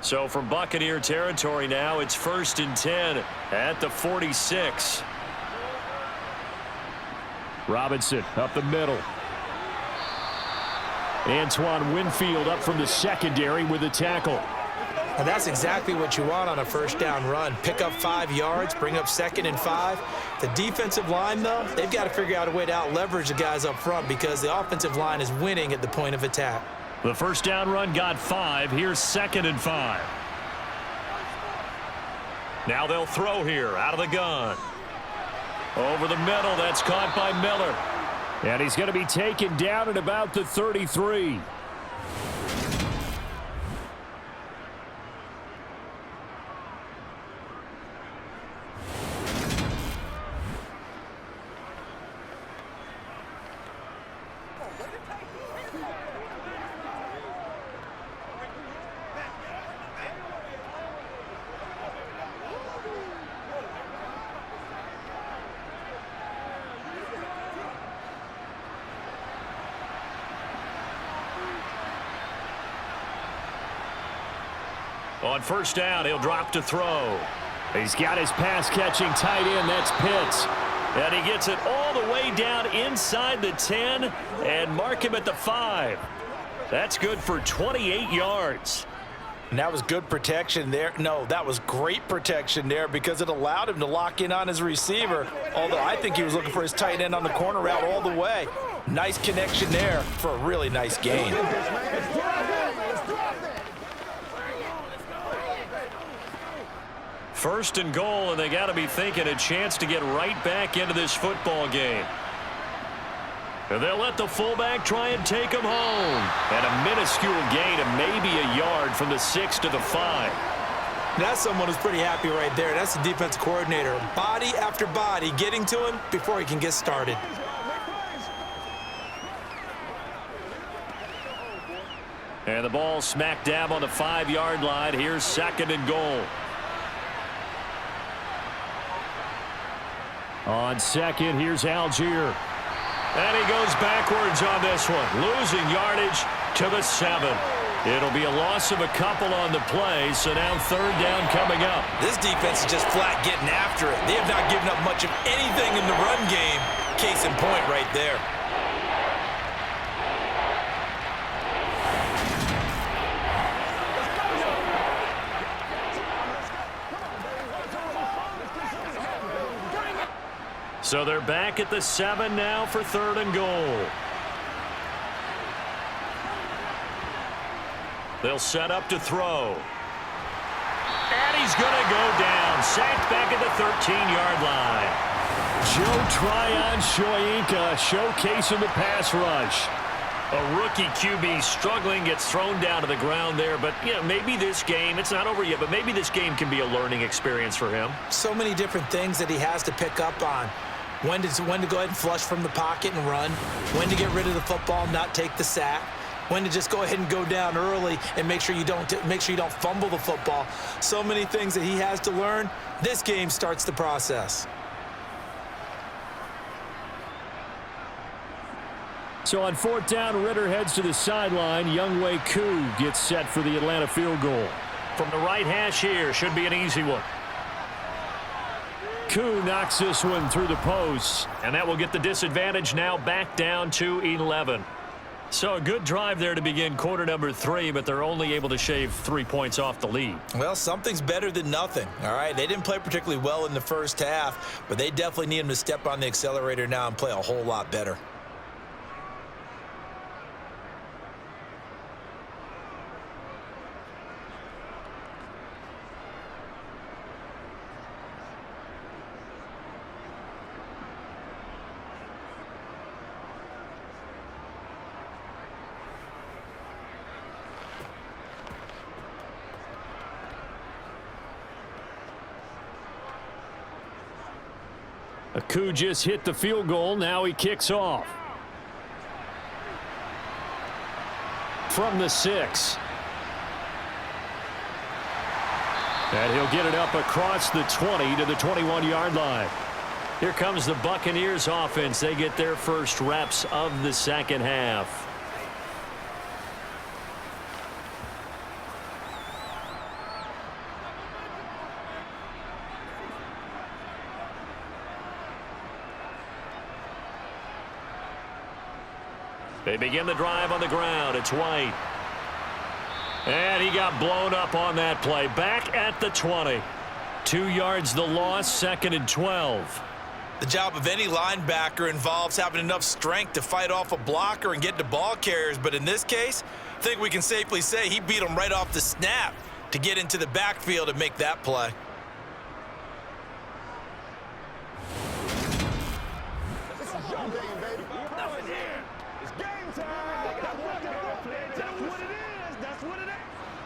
So from Buccaneer territory now, it's 1st and 10 at the 46. Robinson up the middle. Antoine Winfield up from the secondary with the tackle. And that's exactly what you want on a first down run. Pick up 5 yards, bring up 2nd and 5. The defensive line, though, they've got to figure out a way to out-leverage the guys up front because the offensive line is winning at the point of attack. The first down run got 5. Here's 2nd and 5. Now they'll throw here out of the gun. Over the middle. That's caught by Miller. And he's going to be taken down at about the 33. On first down, he'll drop to throw. He's got his pass-catching tight end. That's Pitts. And he gets it all the way down inside the 10 and mark him at the 5. That's good for 28 yards. And that was good protection there. No, that was great protection there because it allowed him to lock in on his receiver, although I think he was looking for his tight end on the corner route all the way. Nice connection there for a really nice gain. First and goal, and they got to be thinking a chance to get right back into this football game. And they'll let the fullback try and take him home. And a minuscule gain of maybe a yard from the 6 to the 5. That's someone who's pretty happy right there. That's the defense coordinator. Body after body getting to him before he can get started. And the ball smack dab on the 5-yard line. Here's 2nd and goal. On second, here's Algier. And he goes backwards on this one, losing yardage to the 7. It'll be a loss of a couple on the play, so now 3rd down coming up. This defense is just flat getting after it. They have not given up much of anything in the run game. Case in point right there. So they're back at the 7 now for 3rd and goal. They'll set up to throw. And he's going to go down. Sacked back at the 13-yard line. Joe Tryon-Shoyinka showcasing the pass rush. A rookie QB struggling, gets thrown down to the ground there. But, you know, maybe this game, it's not over yet, but maybe this game can be a learning experience for him. So many different things that he has to pick up on. When to go ahead and flush from the pocket and run. When to get rid of the football, not take the sack. When to just go ahead and go down early and make sure you don't fumble the football. So many things that he has to learn. This game starts the process. So on 4th down, Ritter heads to the sideline. Younghoe Koo gets set for the Atlanta field goal. From the right hash here, should be an easy one. Koo knocks this one through the post, and that will get the disadvantage now back down to 11. So a good drive there to begin quarter number 3, but they're only able to shave 3 points off the lead. Well, something's better than nothing, all right? They didn't play particularly well in the first half, but they definitely need him to step on the accelerator now and play a whole lot better. Aku just hit the field goal. Now he kicks off. From the 6. And he'll get it up across the 20 to the 21-yard line. Here comes the Buccaneers offense. They get their first reps of the second half. They begin the drive on the ground. It's White. And he got blown up on that play. Back at the 20. 2 yards the loss, 2nd and 12. The job of any linebacker involves having enough strength to fight off a blocker and get to ball carriers. But in this case, I think we can safely say he beat him right off the snap to get into the backfield and make that play.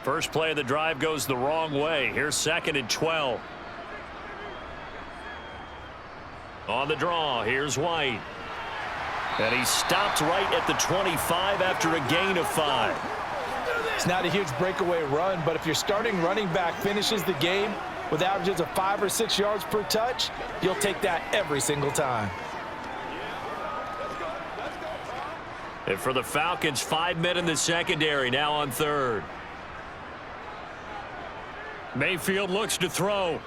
First play of the drive goes the wrong way. Here's 2nd and 12. On the draw, here's White. And he stopped right at the 25 after a gain of 5. It's not a huge breakaway run, but if your starting running back finishes the game with averages of 5 or 6 yards per touch, you'll take that every single time. And for the Falcons, 5 men in the secondary, now on 3rd. Mayfield looks to throw.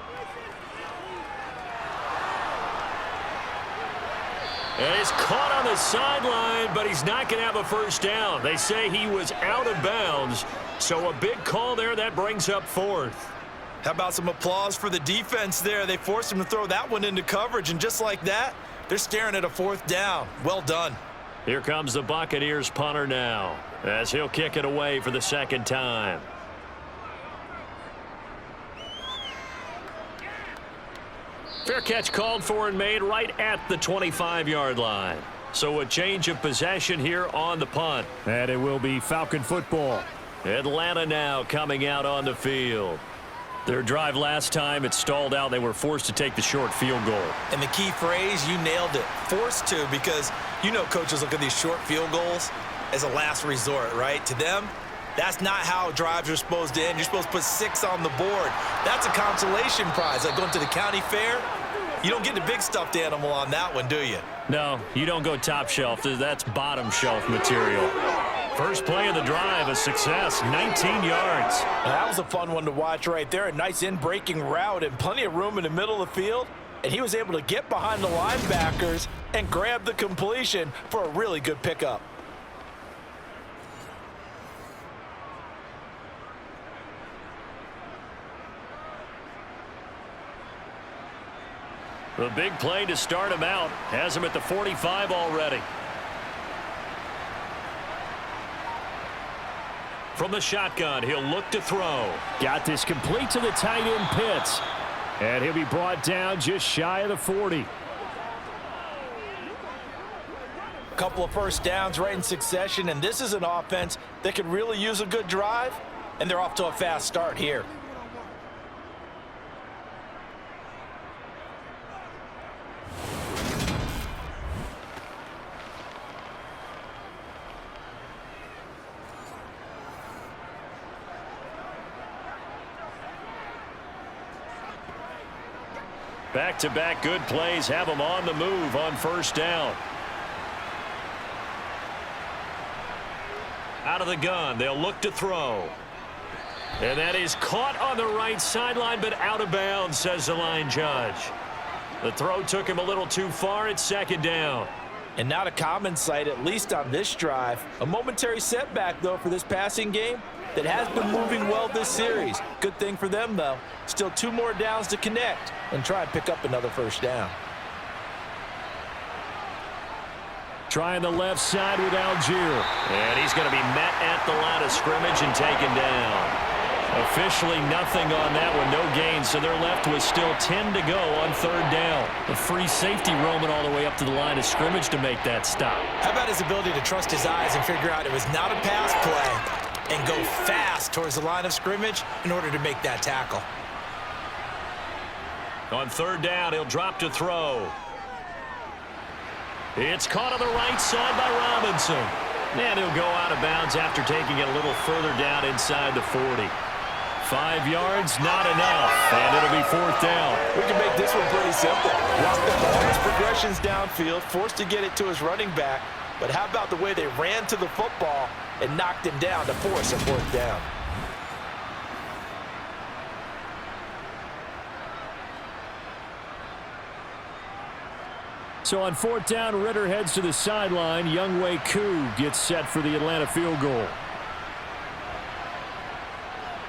And he's caught on the sideline, but he's not going to have a first down. They say he was out of bounds, so a big call there. That brings up 4th. How about some applause for the defense there? They forced him to throw that one into coverage, and just like that, they're staring at a 4th down. Well done. Here comes the Buccaneers punter now, as he'll kick it away for the 2nd time. Fair catch called for and made right at the 25-yard line. So a change of possession here on the punt. And it will be Falcon football. Atlanta now coming out on the field. Their drive last time, it stalled out. They were forced to take the short field goal. And the key phrase, you nailed it. Forced to, because you know coaches look at these short field goals as a last resort, right? To them, that's not how drives are supposed to end. You're supposed to put 6 on the board. That's a consolation prize. Like going to the county fair, you don't get the big stuffed animal on that one, do you? No, you don't go top shelf. That's bottom shelf material. First play of the drive, a success, 19 yards. That was a fun one to watch right there. A nice in-breaking route and plenty of room in the middle of the field. And he was able to get behind the linebackers and grab the completion for a really good pickup. The big play to start him out has him at the 45 already. From the shotgun, he'll look to throw. Got this complete to the tight end Pitts. And he'll be brought down just shy of the 40. A couple of first downs right in succession, and this is an offense that could really use a good drive, and they're off to a fast start here. Back-to-back good plays have them on the move on first down. Out of the gun, they'll look to throw. And that is caught on the right sideline, but out of bounds, says the line judge. The throw took him a little too far at 2nd down. And not a common sight, at least on this drive. A momentary setback, though, for this passing game that has been moving well this series. Good thing for them, though. Still 2 more downs to connect and try and pick up another first down. Trying the left side with Algier. And he's going to be met at the line of scrimmage and taken down. Officially nothing on that one, no gain, so they're left with still 10 to go on 3rd down. A free safety roaming all the way up to the line of scrimmage to make that stop. How about his ability to trust his eyes and figure out it was not a pass play and go fast towards the line of scrimmage in order to make that tackle. On 3rd down, he'll drop to throw. It's caught on the right side by Robinson. And he'll go out of bounds after taking it a little further down inside the 40. 5 yards, not enough, and it'll be 4th down. We can make this one pretty simple. Lost all his progressions downfield, forced to get it to his running back. But how about the way they ran to the football and knocked him down to force a 4th down? So on 4th down, Ritter heads to the sideline. Younghoe Koo gets set for the Atlanta field goal.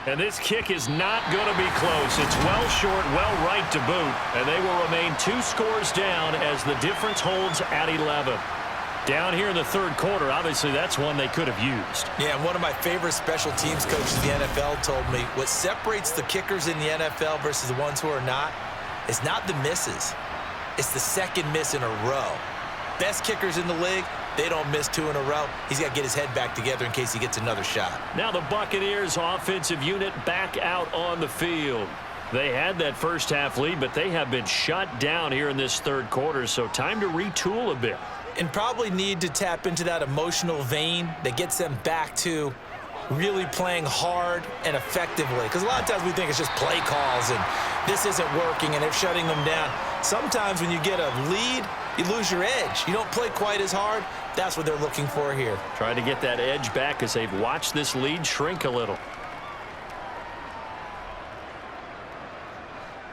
And this kick is not going to be close. It's well short, well right to boot. And they will remain 2 scores down as the difference holds at 11. Down here in the 3rd quarter, obviously that's one they could have used. Yeah, and one of my favorite special teams coaches in the NFL told me what separates the kickers in the NFL versus the ones who are not is not the misses. It's the second miss in a row. Best kickers in the league, they don't miss 2 in a row. He's got to get his head back together in case he gets another shot. Now the Buccaneers offensive unit back out on the field. They had that first half lead, but they have been shut down here in this 3rd quarter, so time to retool a bit. And probably need to tap into that emotional vein that gets them back to really playing hard and effectively. Because a lot of times we think it's just play calls and this isn't working and they're shutting them down. Sometimes when you get a lead, you lose your edge. You don't play quite as hard. That's what they're looking for here. Trying to get that edge back as they've watched this lead shrink a little.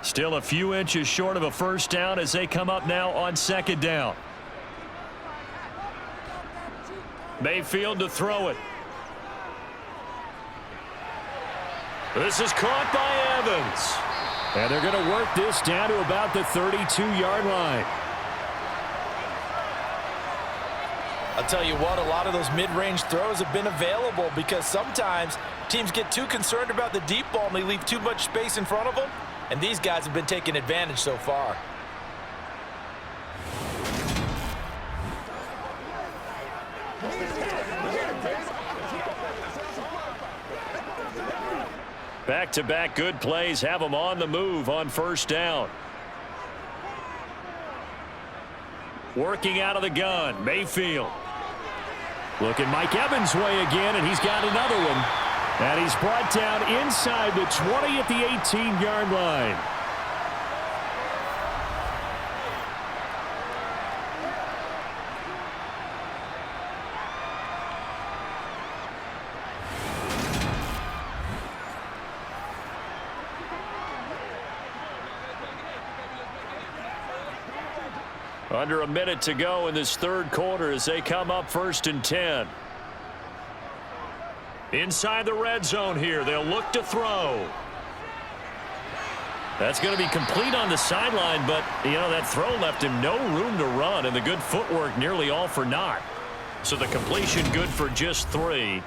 Still a few inches short of a 1st down as they come up now on 2nd down. Mayfield to throw it. This is caught by Evans. And they're going to work this down to about the 32-yard line. I'll tell you what, a lot of those mid-range throws have been available because sometimes teams get too concerned about the deep ball and they leave too much space in front of them. And these guys have been taking advantage so far. Back-to-back good plays have them on the move on 1st down. Working out of the gun, Mayfield. Looking Mike Evans' way again, and he's got another one. And he's brought down inside the 20 at the 18-yard line. Under a minute to go in this 3rd quarter as they come up 1st and 10. Inside the red zone here. They'll look to throw. That's going to be complete on the sideline, but, you know, that throw left him no room to run, and the good footwork nearly all for naught. So the completion good for just 3,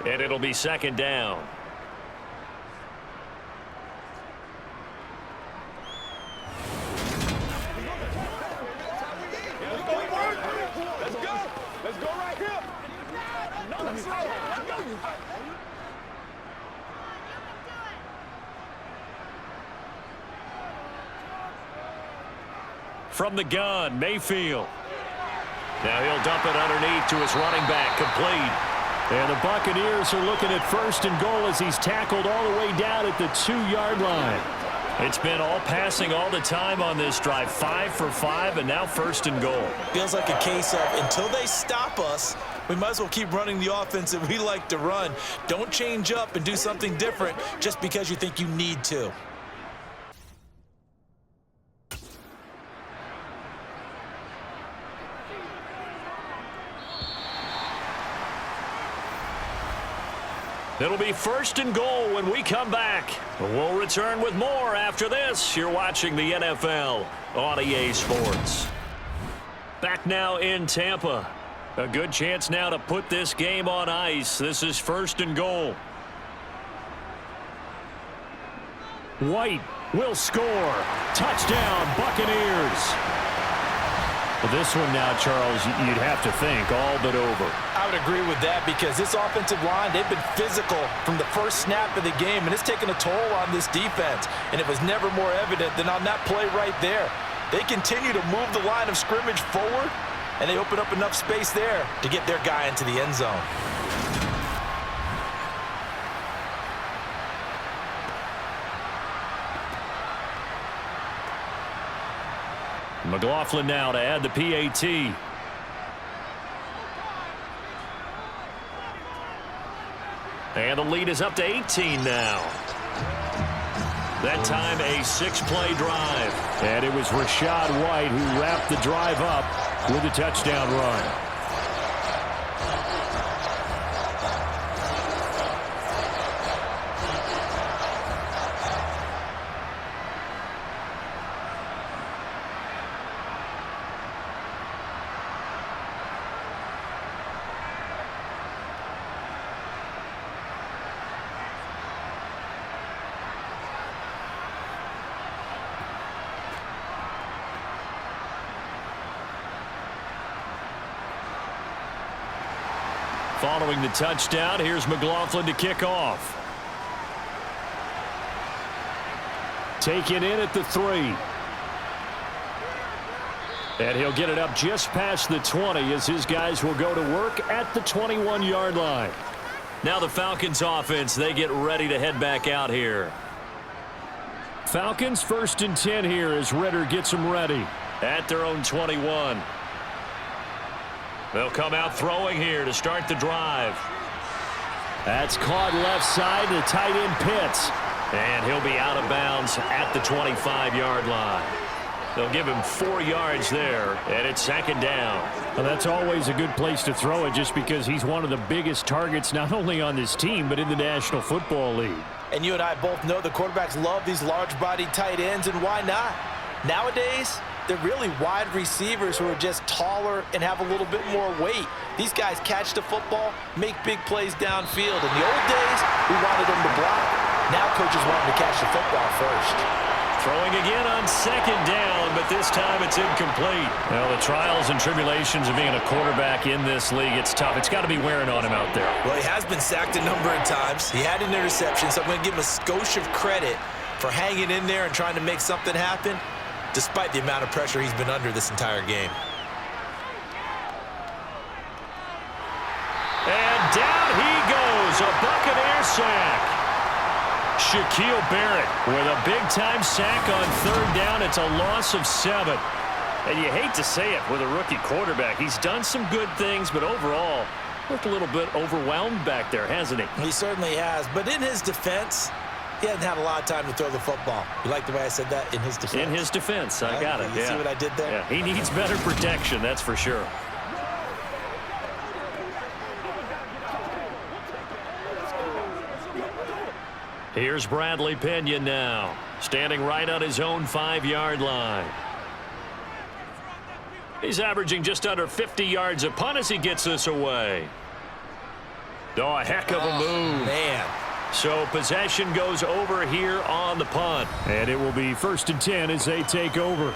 and it'll be 2nd down. From the gun, Mayfield. Now he'll dump it underneath to his running back, complete. And the Buccaneers are looking at 1st and goal as he's tackled all the way down at the 2-yard line. It's been all passing all the time on this drive. 5 for 5, and now 1st and goal. Feels like a case of until they stop us, we might as well keep running the offense that we like to run. Don't change up and do something different just because you think you need to. It'll be 1st and goal when we come back. We'll return with more after this. You're watching the NFL on EA Sports. Back now in Tampa. A good chance now to put this game on ice. This is 1st and goal. White will score. Touchdown, Buccaneers. Well, this one now, Charles, you'd have to think all but over. I would agree with that because this offensive line, they've been physical from the first snap of the game, and it's taken a toll on this defense, and it was never more evident than on that play right there. They continue to move the line of scrimmage forward, and they open up enough space there to get their guy into the end zone. McLaughlin now to add the PAT. And the lead is up to 18 now. That time a 6-play drive. And it was Rachaad White who wrapped the drive up with a touchdown run. Following the touchdown, here's McLaughlin to kick off. Taken in at the 3. And he'll get it up just past the 20 as his guys will go to work at the 21-yard line. Now the Falcons offense, they get ready to head back out here. Falcons 1st and 10 here as Ritter gets them ready at their own 21. They'll come out throwing here to start the drive. That's caught left side. The tight end Pitts. And he'll be out of bounds at the 25-yard line. They'll give him 4 yards there, and it's 2nd down. Well, that's always a good place to throw it just because he's one of the biggest targets not only on this team but in the National Football League. And you and I both know the quarterbacks love these large-bodied tight ends, and why not? Nowadays, they're really wide receivers who are just taller and have a little bit more weight. These guys catch the football, make big plays downfield. In the old days, we wanted them to block. Now coaches want them to catch the football first. Throwing again on 2nd down, but this time it's incomplete. Well, the trials and tribulations of being a quarterback in this league, it's tough. It's got to be wearing on him out there. Well, he has been sacked a number of times. He had an interception, so I'm going to give him a skosh of credit for hanging in there and trying to make something happen, despite the amount of pressure he's been under this entire game. And down he goes, a Buccaneer sack. Shaquille Barrett with a big-time sack on 3rd down. It's a loss of 7. And you hate to say it with a rookie quarterback. He's done some good things, but overall, looked a little bit overwhelmed back there, hasn't he? He certainly has. But in his defense, he hasn't had a lot of time to throw the football. You like the way I said that? In his defense. In his defense. I got it. You see what I did there? Yeah, he needs better protection, that's for sure. Here's Bradley Pinion now, standing right on his own 5-yard line. He's averaging just under 50 yards a punt as he gets this away. Oh, a heck of a move. Man. So possession goes over here on the punt. And it will be 1st and 10 as they take over.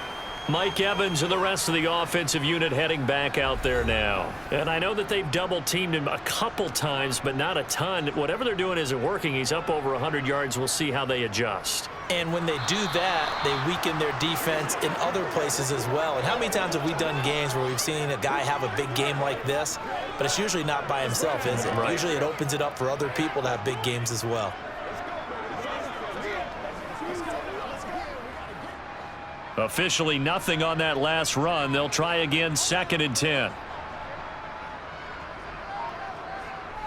Mike Evans and the rest of the offensive unit heading back out there now. And I know that they've double-teamed him a couple times, but not a ton. Whatever they're doing isn't working. He's up over 100 yards. We'll see how they adjust. And when they do that, they weaken their defense in other places as well. And how many times have we done games where we've seen a guy have a big game like this, but it's usually not by himself, is it? Right. Usually it opens it up for other people to have big games as well. Officially nothing on that last run. They'll try again 2nd and 10.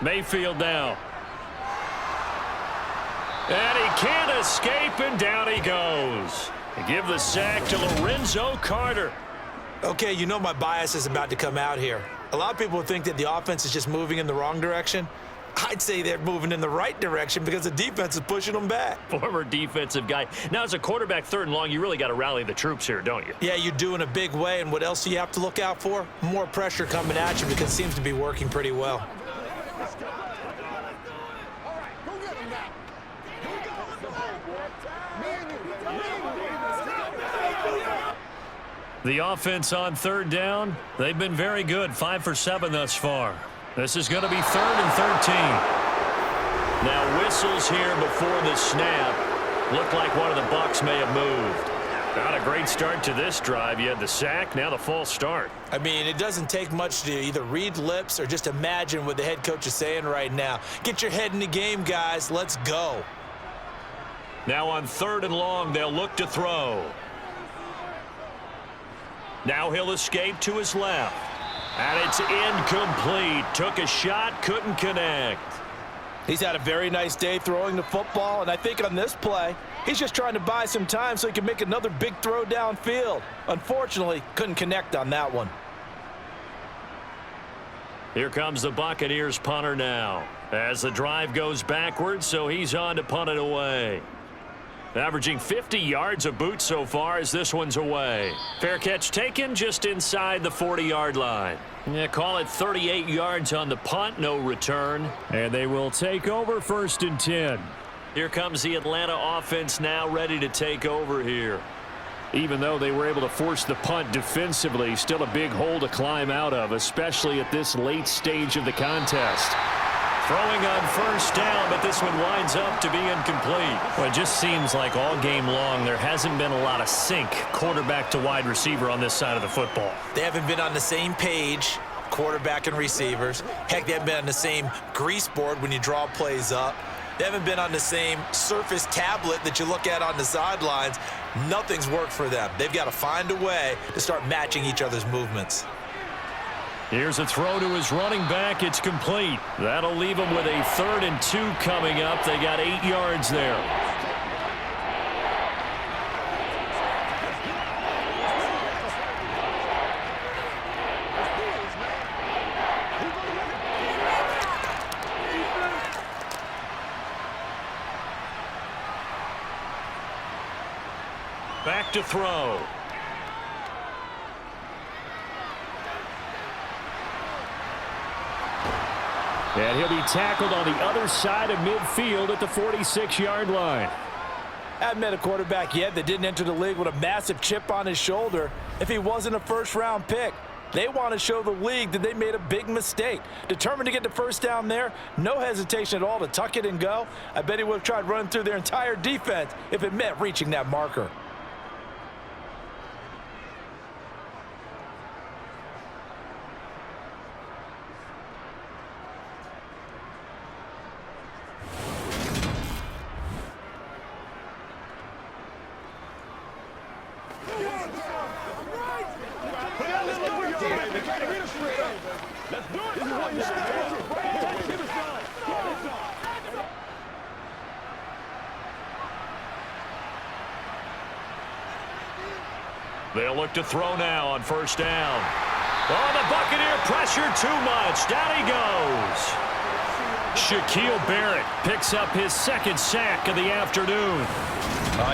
Mayfield now. And he can't escape, and down he goes. They give the sack to Lorenzo Carter. Okay, you know my bias is about to come out here. A lot of people think that the offense is just moving in the wrong direction. I'd say they're moving in the right direction because the defense is pushing them back. Former defensive guy. Now, as a quarterback 3rd and long, you really got to rally the troops here, don't you? Yeah, you do in a big way. And what else do you have to look out for? More pressure coming at you because it seems to be working pretty well. The offense on 3rd down, they've been very good. 5 for 7 thus far. This is going to be 3rd and 13. Now whistles here before the snap. Looked like one of the Bucs may have moved. Not a great start to this drive. You had the sack, now the false start. I mean, it doesn't take much to either read lips or just imagine what the head coach is saying right now. Get your head in the game, guys. Let's go. Now on 3rd and long, they'll look to throw. Now he'll escape to his left. And it's incomplete. Took a shot, couldn't connect. He's had a very nice day throwing the football, and I think on this play, he's just trying to buy some time so he can make another big throw downfield. Unfortunately, couldn't connect on that one. Here comes the Buccaneers punter now. As the drive goes backwards, so he's on to punt it away. Averaging 50 yards a boot so far as this one's away. Fair catch taken just inside the 40-yard line. Yeah, call it 38 yards on the punt, no return. And they will take over 1st and 10. Here comes the Atlanta offense now ready to take over here. Even though they were able to force the punt defensively, still a big hole to climb out of, especially at this late stage of the contest. Throwing on 1st down, but this one winds up to be incomplete. Well, it just seems like all game long there hasn't been a lot of sync quarterback to wide receiver on this side of the football. They haven't been on the same page, quarterback and receivers. Heck, they haven't been on the same grease board when you draw plays up. They haven't been on the same Surface tablet that you look at on the sidelines. Nothing's worked for them. They've got to find a way to start matching each other's movements. Here's a throw to his running back. It's complete. That'll leave him with a 3rd and 2 coming up. They got 8 yards there. Back to throw. And he'll be tackled on the other side of midfield at the 46-yard line. I haven't met a quarterback yet that didn't enter the league with a massive chip on his shoulder if he wasn't a first-round pick. They want to show the league that they made a big mistake. Determined to get the 1st down there, no hesitation at all to tuck it and go. I bet he would have tried running through their entire defense if it meant reaching that marker. They'll look to throw now on 1st down. Oh, the Buccaneer pressure too much. Down he goes. Shaquille Barrett picks up his 2nd sack of the afternoon.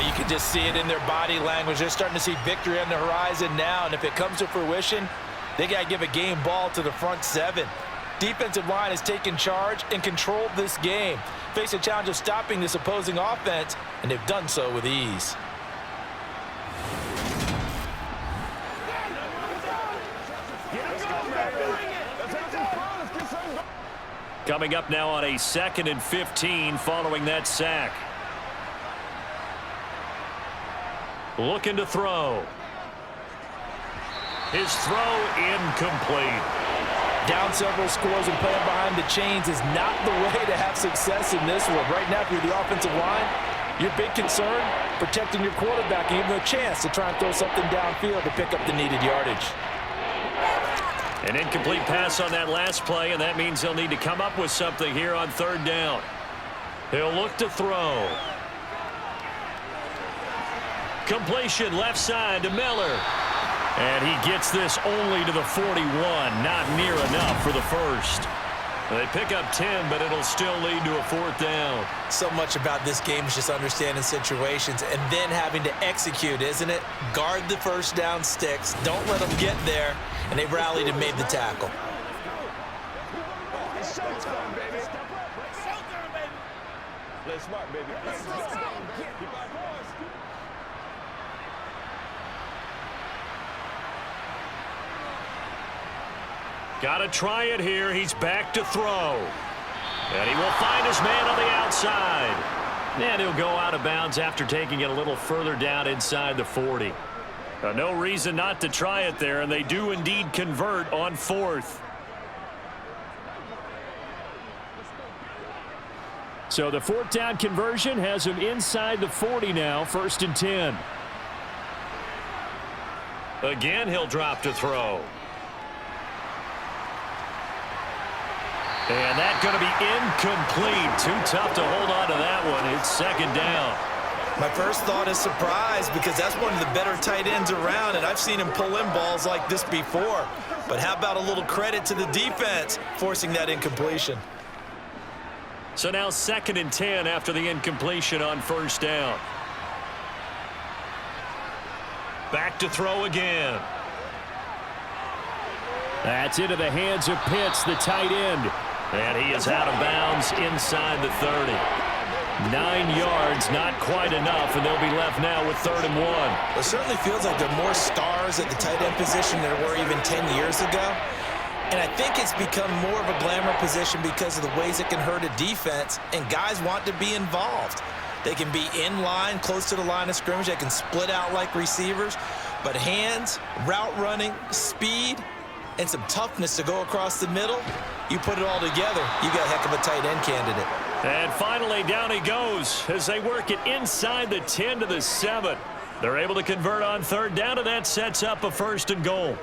You can just see it in their body language. They're starting to see victory on the horizon now, and if it comes to fruition, they got to give a game ball to the front 7. Defensive line has taken charge and controlled this game. Face a challenge of stopping this opposing offense, and they've done so with ease. Coming up now on a 2nd and 15 following that sack. Looking to throw. His throw incomplete. Down several scores and playing behind the chains is not the way to have success in this one. Right now, if you're the offensive line, your big concern, protecting your quarterback and giving him a chance to try and throw something downfield to pick up the needed yardage. An incomplete pass on that last play, and that means they'll need to come up with something here on 3rd down. He'll look to throw. Completion left side to Miller. And he gets this only to the 41, not near enough for the 1st. They pick up 10, but it'll still lead to a 4th down. So much about this game is just understanding situations and then having to execute, isn't it? Guard the 1st down sticks. Don't let them get there. And they rallied and made the tackle. Got to try it here. He's back to throw. And he will find his man on the outside. And he'll go out of bounds after taking it a little further down inside the 40. No reason not to try it there, and they do indeed convert on 4th. So the 4th down conversion has him inside the 40 now, 1st and 10. Again, he'll drop to throw. And that's going to be incomplete. Too tough to hold on to that one. It's 2nd down. My first thought is surprise because that's one of the better tight ends around, and I've seen him pull in balls like this before. But how about a little credit to the defense forcing that incompletion? So now 2nd and 10 after the incompletion on 1st down. Back to throw again. That's into the hands of Pitts, the tight end. And he is out of bounds inside the 30. 9 yards, not quite enough, and they'll be left now with 3rd and 1. It certainly feels like there are more stars at the tight end position than there were even 10 years ago. And I think it's become more of a glamour position because of the ways it can hurt a defense, and guys want to be involved. They can be in line, close to the line of scrimmage. They can split out like receivers. But hands, route running, speed, and some toughness to go across the middle, you put it all together, you got a heck of a tight end candidate. And finally, down he goes as they work it inside the 10 to the 7. They're able to convert on 3rd down, and that sets up a 1st and goal.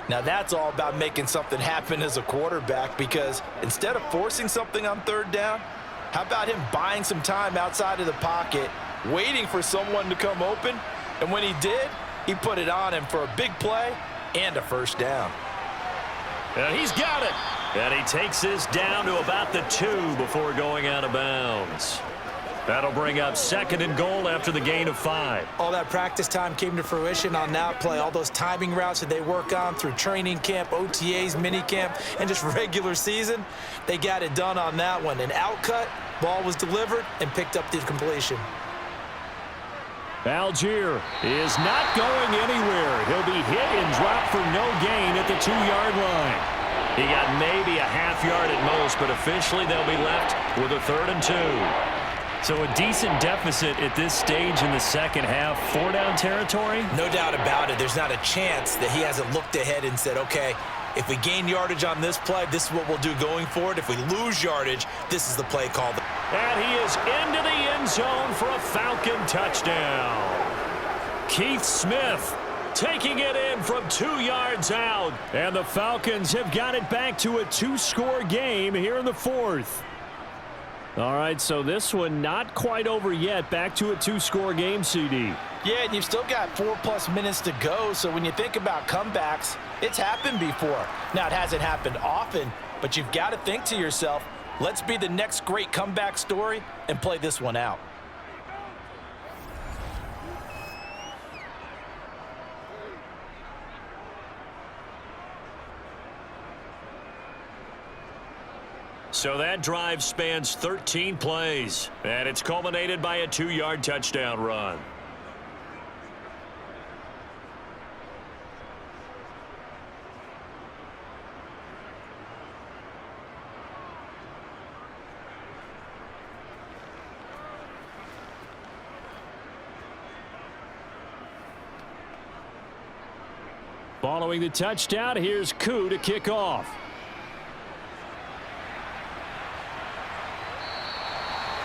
Now that's all about making something happen as a quarterback, because instead of forcing something on 3rd down, how about him buying some time outside of the pocket, waiting for someone to come open, and when he did, he put it on him for a big play and a 1st down. And he's got it. And he takes this down to about the 2 before going out of bounds. That'll bring up 2nd and goal after the gain of 5. All that practice time came to fruition on that play. All those timing routes that they work on through training camp, OTAs, minicamp, and just regular season, they got it done on that one. An outcut, ball was delivered, and picked up the completion. Algier is not going anywhere. He'll be hit and dropped for no gain at the 2-yard line. He got maybe a half yard at most, but officially they'll be left with a 3rd and 2. So a decent deficit at this stage in the 2nd half. 4-down territory? No doubt about it. There's not a chance that he hasn't looked ahead and said, okay, if we gain yardage on this play, this is what we'll do going forward. If we lose yardage, this is the play call. And he is into the end zone for a Falcon touchdown. Keith Smith taking it in from 2 yards out. And the Falcons have got it back to a 2-score game here in the 4th. All right, so this one not quite over yet. Back to a 2-score game, CD. Yeah, and you've still got 4+ minutes to go, so when you think about comebacks, it's happened before. Now, it hasn't happened often, but you've got to think to yourself, let's be the next great comeback story and play this one out. So that drive spans 13 plays, and it's culminated by a 2-yard touchdown run. Following the touchdown, here's Koo to kick off.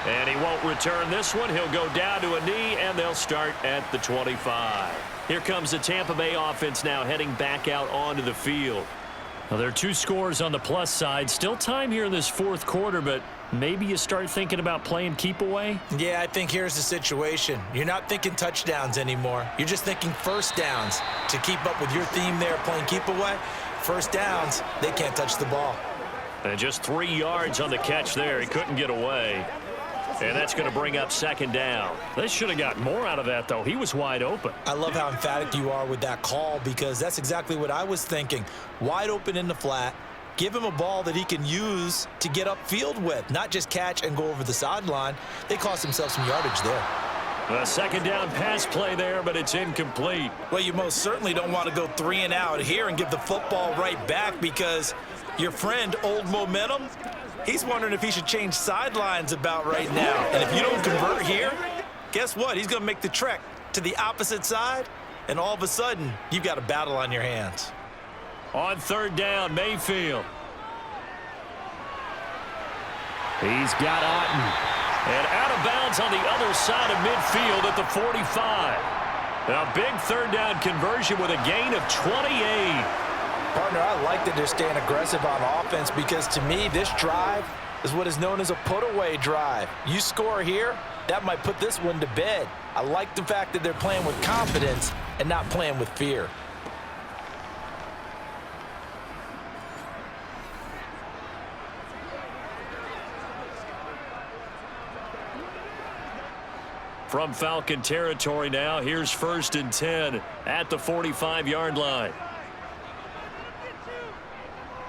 And he won't return this one. He'll go down to a knee, and they'll start at the 25. Here comes the Tampa Bay offense now heading back out onto the field. Well, there are 2 scores on the plus side. Still time here in this 4th quarter, but maybe you start thinking about playing keep away? Yeah, I think here's the situation. You're not thinking touchdowns anymore. You're just thinking 1st downs. To keep up with your theme there, playing keep away, 1st downs, they can't touch the ball. And just 3 yards on the catch there. He couldn't get away. And that's going to bring up 2nd down. They should have got more out of that, though. He was wide open. I love how emphatic you are with that call, because that's exactly what I was thinking. Wide open in the flat. Give him a ball that he can use to get upfield with, not just catch and go over the sideline. They cost themselves some yardage there. A 2nd down pass play there, but it's incomplete. Well, you most certainly don't want to go 3 and out here and give the football right back, because your friend, Old Momentum, He's wondering if he should change sidelines about right now. And if you don't convert here, guess what? He's going to make the trek to the opposite side, and all of a sudden, you've got a battle on your hands. On third down, Mayfield. He's got Otten. And out of bounds on the other side of midfield at the 45. A big third down conversion with a gain of 28. Partner, I like that they're staying aggressive on offense because to me, this drive is what is known as a put-away drive. You score here, that might put this one to bed. I like the fact that they're playing with confidence and not playing with fear. From Falcon territory now, here's 1st and 10 at the 45-yard line.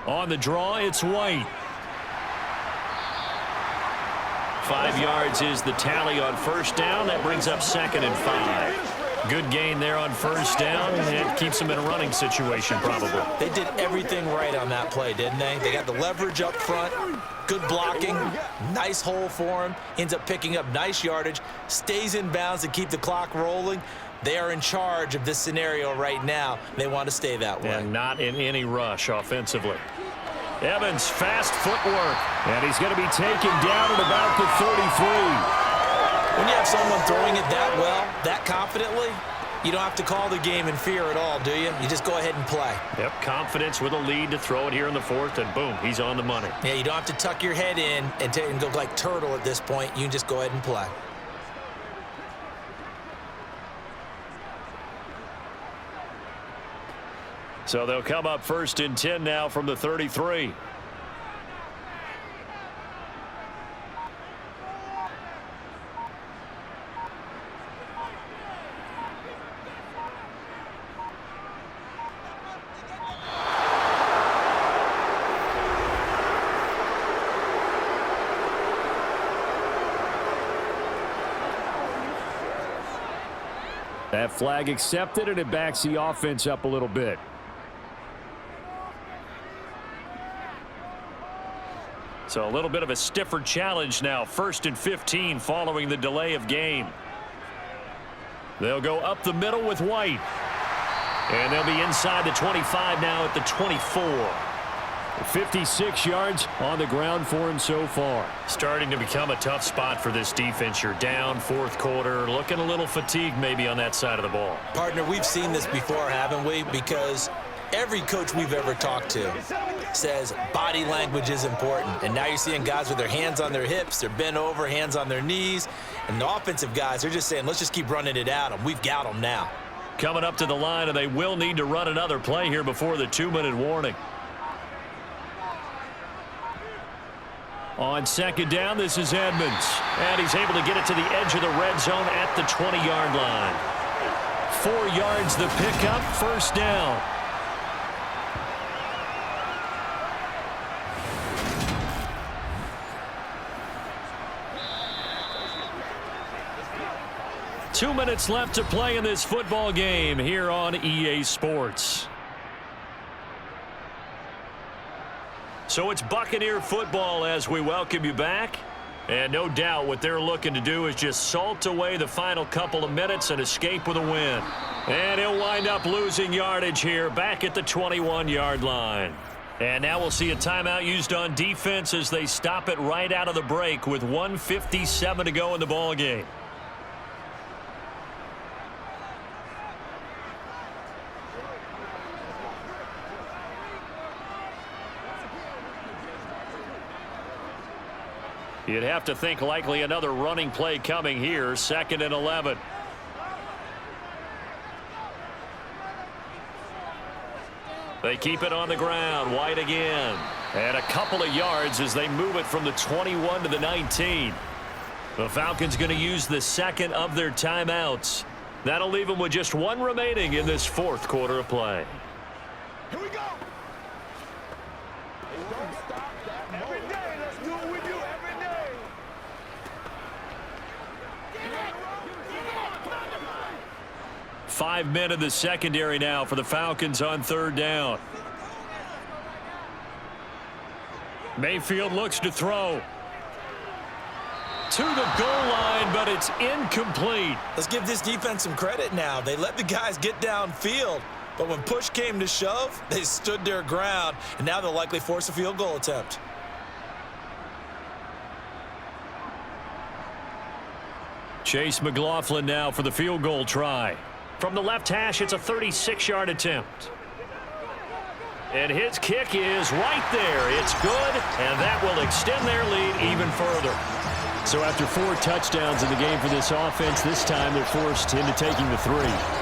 On the draw, it's White. 5 yards is the tally on first down. That brings up 2nd and 5. Good gain there on first down. It keeps them in a running situation, probably. They did everything right on that play, didn't they? They got the leverage up front, good blocking, nice hole for him, ends up picking up nice yardage, stays in bounds to keep the clock rolling. They are in charge of this scenario right now. They want to stay that way. And not in any rush offensively. Evans, fast footwork, and he's going to be taken down at about the 33. When you have someone throwing it that well, that confidently, you don't have to call the game in fear at all, do you? You just go ahead and play. Yep, confidence with a lead to throw it here in the 4th, and boom, he's on the money. Yeah, you don't have to tuck your head in and go like turtle at this point. You can just go ahead and play. So they'll come up 1st and 10 now from the 33. That flag accepted, and it backs the offense up a little bit. So a little bit of a stiffer challenge now. 1st and 15 following the delay of game. They'll go up the middle with White. And they'll be inside the 25 now at the 24. 56 yards on the ground for him so far. Starting to become a tough spot for this defense. You're down 4th quarter. Looking a little fatigued maybe on that side of the ball. Partner, we've seen this before, haven't we? Because every coach we've ever talked to says body language is important. And now you're seeing guys with their hands on their hips, they're bent over, hands on their knees. And the offensive guys, they're just saying, let's just keep running it at them. We've got them now. Coming up to the line, and they will need to run another play here before the 2-minute warning. On 2nd down, this is Edmonds. And he's able to get it to the edge of the red zone at the 20-yard line. 4 yards the pickup, 1st down. Two minutes left to play in this football game here on EA Sports. So it's Buccaneer football as we welcome you back. And no doubt what they're looking to do is just salt away the final couple of minutes and escape with a win. And he'll wind up losing yardage here back at the 21-yard line. And now we'll see a timeout used on defense as they stop it right out of the break with 1:57 to go in the ball game. You'd have to think likely another running play coming here. 2nd and 11. They keep it on the ground. White again. And a couple of yards as they move it from the 21 to the 19. The Falcons going to use the 2nd of their timeouts. That'll leave them with just 1 remaining in this 4th quarter of play. Here we go. Don't stop that. Every day, let's do what we do every day. 5 men in the secondary now for the Falcons on 3rd down. Mayfield looks to throw. To the goal line, but it's incomplete. Let's give this defense some credit now. They let the guys get downfield, but when push came to shove, they stood their ground, and now they'll likely force a field goal attempt. Chase McLaughlin now for the field goal try. From the left hash, it's a 36-yard attempt. And his kick is right there. It's good, and that will extend their lead even further. So after 4 touchdowns in the game for this offense, this time they're forced into taking the 3.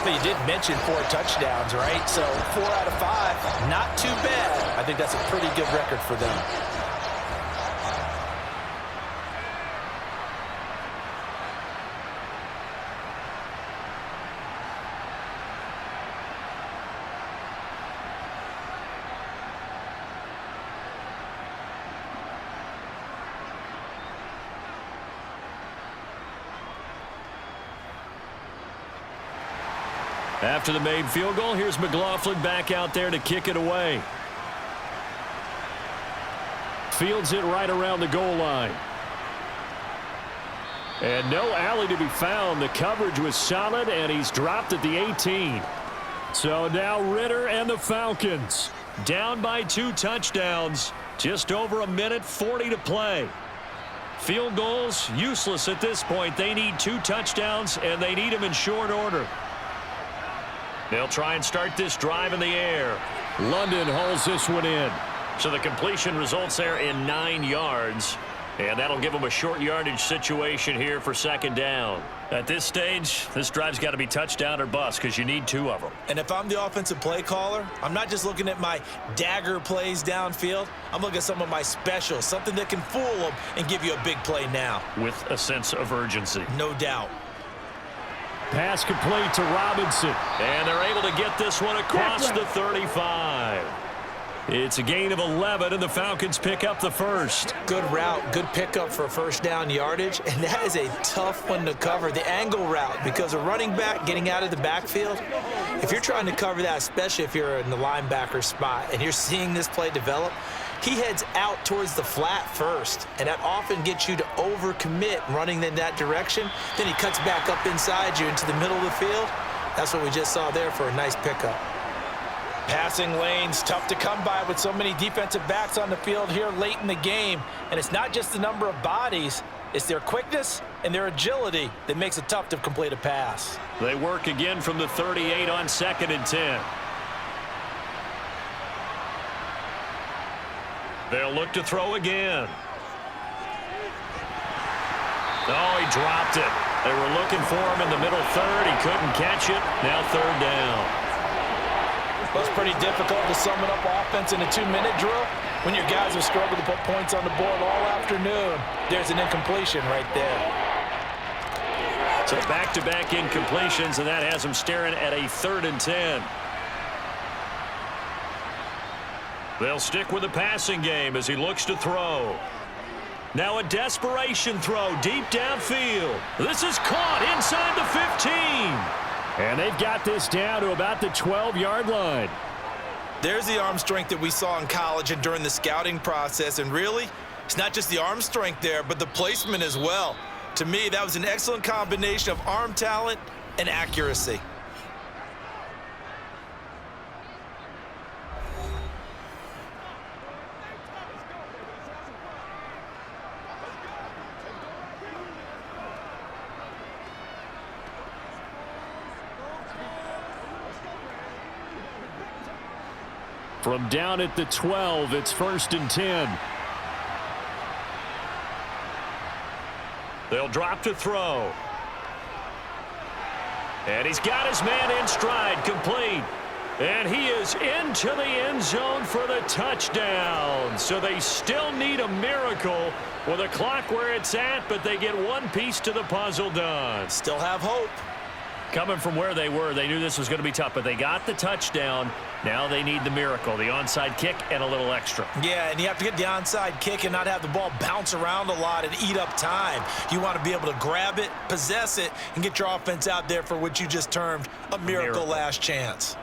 But you did mention 4 touchdowns, right? So 4 out of 5, not too bad. I think that's a pretty good record for them. After the made field goal, here's McLaughlin back out there to kick it away. Fields it right around the goal line. And no alley to be found. The coverage was solid, and he's dropped at the 18. So now Ritter and the Falcons down by 2 touchdowns. Just over a minute 40 to play. Field goals useless at this point. They need 2 touchdowns, and they need them in short order. They'll try and start this drive in the air. London hauls this one in. So the completion results there in 9 yards. And that'll give them a short yardage situation here for 2nd down. At this stage, this drive's got to be touchdown or bust because you need 2 of them. And if I'm the offensive play caller, I'm not just looking at my dagger plays downfield. I'm looking at some of my specials, something that can fool them and give you a big play now. With a sense of urgency. No doubt. Pass complete to Robinson. And they're able to get this one across the 35. It's a gain of 11, and the Falcons pick up the first. Good route, good pickup for 1st down yardage, and that is a tough one to cover. The angle route, because a running back getting out of the backfield, if you're trying to cover that, especially if you're in the linebacker spot and you're seeing this play develop, he heads out towards the flat first, and that often gets you to overcommit running in that direction. Then he cuts back up inside you into the middle of the field. That's what we just saw there for a nice pickup. Passing lanes tough to come by with so many defensive backs on the field here late in the game. And it's not just the number of bodies, it's their quickness and their agility that makes it tough to complete a pass. They work again from the 38 on 2nd and 10. They'll look to throw again. Oh, he dropped it. They were looking for him in the middle 3rd. He couldn't catch it. Now 3rd down. Well, it's pretty difficult to sum it up offense in a 2-minute drill when your guys have struggled to put points on the board all afternoon. There's an incompletion right there. So back-to-back incompletions, and that has them staring at a 3rd and 10. They'll stick with the passing game as he looks to throw. Now a desperation throw deep downfield. This is caught inside the 15. And they've got this down to about the 12-yard line. There's the arm strength that we saw in college and during the scouting process. And really, it's not just the arm strength there, but the placement as well. To me, that was an excellent combination of arm talent and accuracy. From down at the 12, it's 1st and 10. They'll drop to throw. And he's got his man in stride, complete. And he is into the end zone for the touchdown. So they still need a miracle with the clock where it's at, but they get one piece to the puzzle done. Still have hope. Coming from where they were, they knew this was going to be tough, but they got the touchdown. Now they need the miracle, the onside kick and a little extra. Yeah, and you have to get the onside kick and not have the ball bounce around a lot and eat up time. You want to be able to grab it, possess it, and get your offense out there for what you just termed a miracle last chance.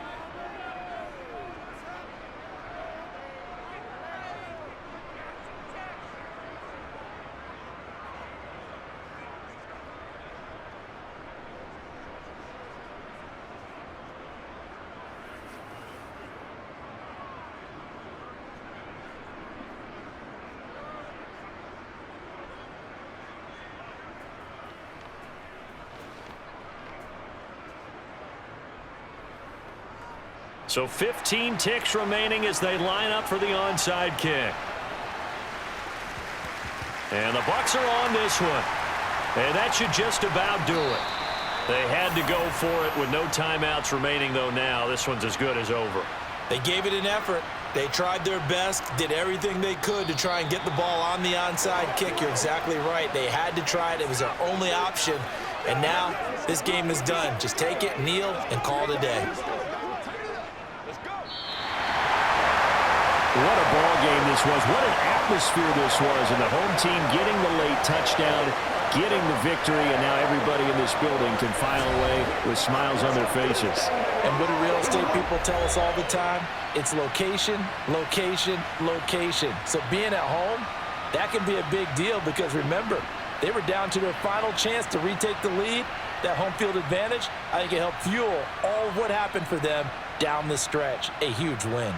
So 15 ticks remaining as they line up for the onside kick. And the Bucs are on this one. And that should just about do it. They had to go for it with no timeouts remaining, though. Now this one's as good as over. They gave it an effort. They tried their best, did everything they could to try and get the ball on the onside kick. You're exactly right. They had to try it. It was their only option. And now this game is done. Just take it, kneel, and call it a day. What a ball game this was. What an atmosphere this was. And the home team getting the late touchdown, getting the victory, and now everybody in this building can file away with smiles on their faces. And what do real estate people tell us all the time? It's location, location, location. So being at home, that can be a big deal because remember, they were down to their final chance to retake the lead. That home field advantage, I think it helped fuel all of what happened for them down the stretch. A huge win.